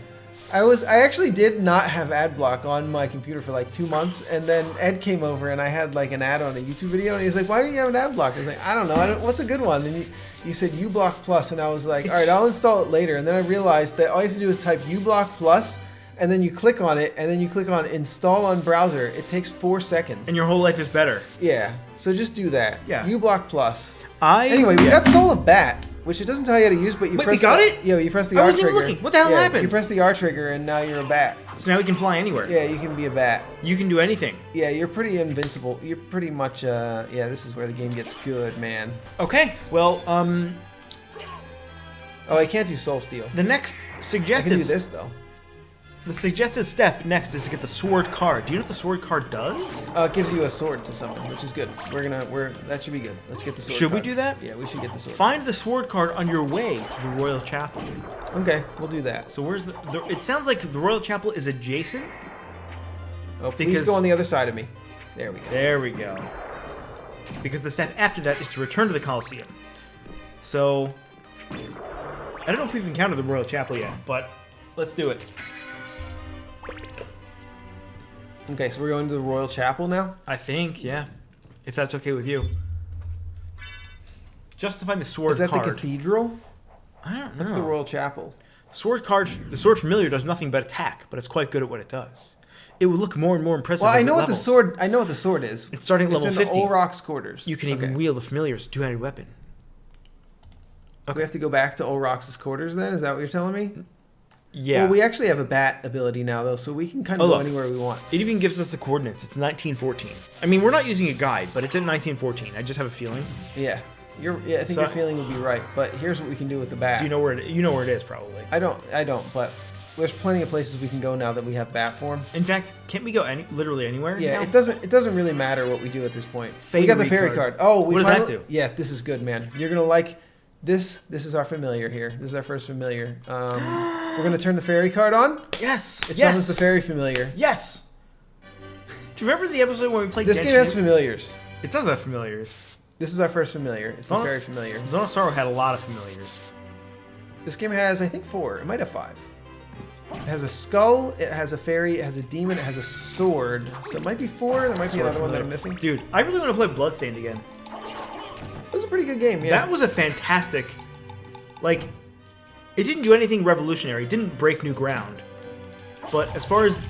I actually did not have AdBlock on my computer for like 2 months, and then Ed came over and I had like an ad on a YouTube video, and he's like, why don't you have an AdBlock? I was like, I don't know, what's a good one? And you said uBlock Plus, and I was like, all right, I'll install it later. And then I realized that all you have to do is type uBlock Plus, and then you click on it, and then you click on install on browser. It takes 4 seconds. And your whole life is better. Yeah, so just do that. Yeah. uBlock Plus. Anyway, we got Soul of Bat, which it doesn't tell you how to use, but you press. We got it? Yeah, you press the R trigger. I wasn't even looking. What the hell happened? You press the R trigger, and now you're a bat. So now we can fly anywhere. Yeah, you can be a bat. You can do anything. Yeah, you're pretty invincible. You're pretty much. Yeah, this is where the game gets good, man. Okay, well, Oh, I can't do Soul Steel. The next suggested. I can do this though. The suggested step next is to get the sword card. Do you know what the sword card does? It gives you a sword to summon, which is good. That should be good. Let's get the sword Should card. we do that? Yeah, we should get the sword. Find the sword card on your way to the Royal Chapel. Okay, we'll do that. So where's it sounds like the Royal Chapel is adjacent. Oh, please go on the other side of me. There we go. There we go. Because the step after that is to return to the Colosseum. So, I don't know if we've encountered the Royal Chapel yet, but let's do it. Okay, so we're going to the Royal Chapel now? I think, yeah. If that's okay with you. Just to find the sword card. Is that the cathedral? I don't know. That's the Royal Chapel. Sword card. The sword familiar does nothing but attack, but it's quite good at what it does. It would look more and more impressive. Well, as I know it what the levels. sword. I know what the sword is. It's starting at level 50. It's in the Olrock's quarters. You can even wield the familiar as a two-handed weapon. Okay. We have to go back to Olrock's quarters then? Is that what you're telling me? Yeah. Well, we actually have a bat ability now, though, so we can kind of Oh, go look. anywhere we want. It even gives us the coordinates. It's 1914. I mean, we're not using a guide, but it's in 1914. I just have a feeling. Yeah. I think So- your feeling would be right, but here's what we can do with the bat. Do you know where it is, probably. I don't, but there's plenty of places we can go now that we have bat form. In fact, can't we go literally anywhere? Yeah, now? it doesn't really matter what we do at this point. We Fairy got the fairy card. card. Oh, we What does that finally, do? Yeah, this is good, man. You're gonna like this. This is our familiar here. This is our first familiar. We're gonna turn the fairy card on. Yes. It yes. summons the fairy familiar. Yes. Do you remember the episode when we played? This Genshin? game has familiars. It does have familiars. This is our first familiar. It's the Oh. fairy familiar. Zone of Sorrow had a lot of familiars. This game has, I think, 4. It might have 5. It has a skull. It has a fairy. It has a demon. It has a sword. So it might be 4. There might be Sword another one that familiar. I'm missing. Dude, I really want to play Bloodstained again. It was a pretty good game. Yeah. That was a fantastic. Like, it didn't do anything revolutionary. It didn't break new ground. But as far as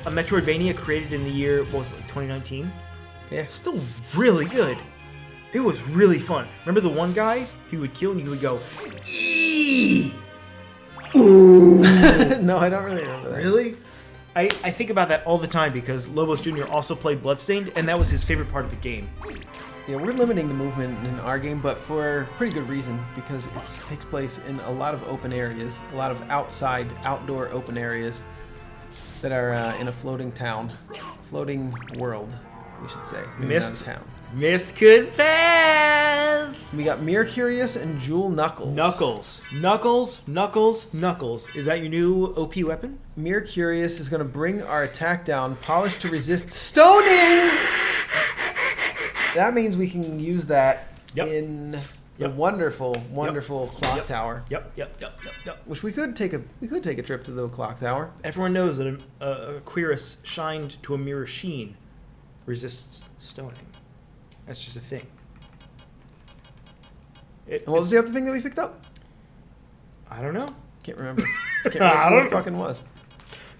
a Metroidvania created in the year, what was it, like 2019? Yeah. Still really good. It was really fun. Remember the one guy? He would kill and he would go, eee! No, I don't really remember that. Really? I think about that all the time because Lobos Jr. also played Bloodstained, and that was his favorite part of the game. Yeah, we're limiting the movement in our game, but for pretty good reason, because it takes place in a lot of open areas, a lot of outdoor open areas that are in a floating town, floating world, we should say. Maybe not a Mist. town. Mist could pass! We got Mirror Curious and Jewel Knuckles. Knuckles. Is that your new OP weapon? Mirror Curious is going to bring our attack down, polished to resist stoning! That means we can use that Yep. in the Yep. wonderful clock Yep. tower. Yep. Which we could take a trip to the clock tower. Everyone knows that a cuirass shined to a mirror sheen resists stoning. That's just a thing. And what was the other thing that we picked up? I don't know. Can't remember. Can't I remember don't what it know. fucking was.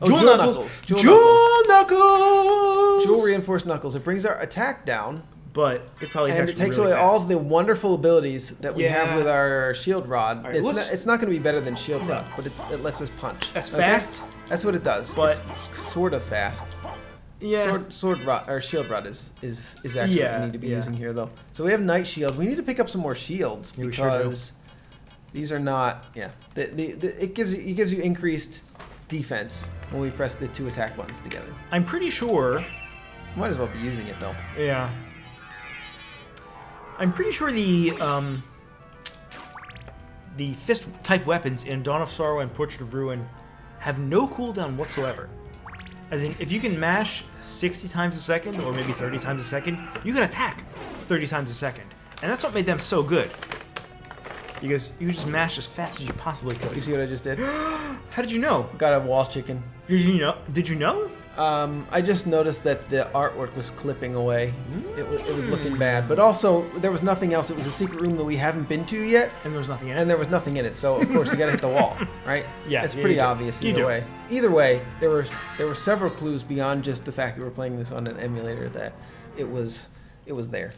Oh, Jewel Jewel Knuckles. Knuckles. Jewel Knuckles! Jewel Reinforced Knuckles. It brings our attack down, But it probably and affects it takes really away all fast. of the wonderful abilities that we have Yeah. with our shield rod. All right, It's let's- not going to be better than shield No. rod, but it lets us punch. That's Okay? fast. That's what it does. But- it's sort of fast. Yeah. Sword rod or shield rod is actually what we need to be using here though. So we have Night Shield. We need to pick up some more shields Yeah, we sure do. because these are not. Yeah, it gives you increased defense when we press the 2 attack buttons together. I'm pretty sure. Might as well be using it though. Yeah. I'm pretty sure the fist type weapons in Dawn of Sorrow and Portrait of Ruin have no cooldown whatsoever. As in, if you can mash 60 times a second, or maybe 30 times a second, you can attack 30 times a second. And that's what made them so good. Because you just mash as fast as you possibly You could. see what I just did? How did you know? Got a wall chicken. Did you know? Did you know? I just noticed that the artwork was clipping away. It was looking bad, but also there was nothing else. It was a secret room that we haven't been to yet, And there was nothing in it. and there was nothing in it. So of course you got to hit the wall, right? Yeah, it's yeah, pretty you do. obvious You either do. way. Either way, there were several clues beyond just the fact that we're playing this on an emulator that it was there.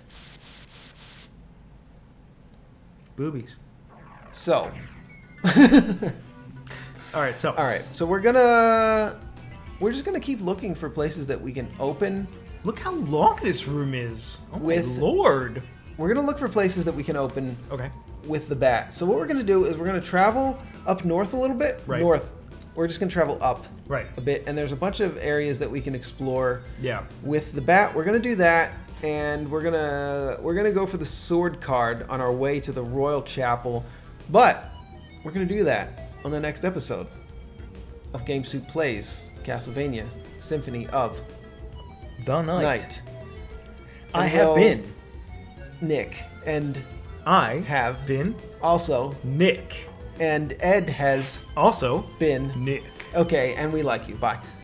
Boobies. So, All right, so. all right. So we're just gonna keep looking for places that we can open. Look how long this room is. Oh With- my lord. We're gonna look for places that we can open Okay. with the bat. So what we're gonna do is we're gonna travel up north a little bit. Right. North. We're just gonna travel up Right. a bit, and there's a bunch of areas that we can explore Yeah. with the bat. We're gonna do that, and we're gonna go for the sword card on our way to the Royal Chapel. But we're gonna do that on the next episode of Game Soup Plays CastleVania Symphony of The Night. I And have we'll- been. Nick and I have been also, Nick. and Ed has Also been. Nick. Okay, and we like you. Bye.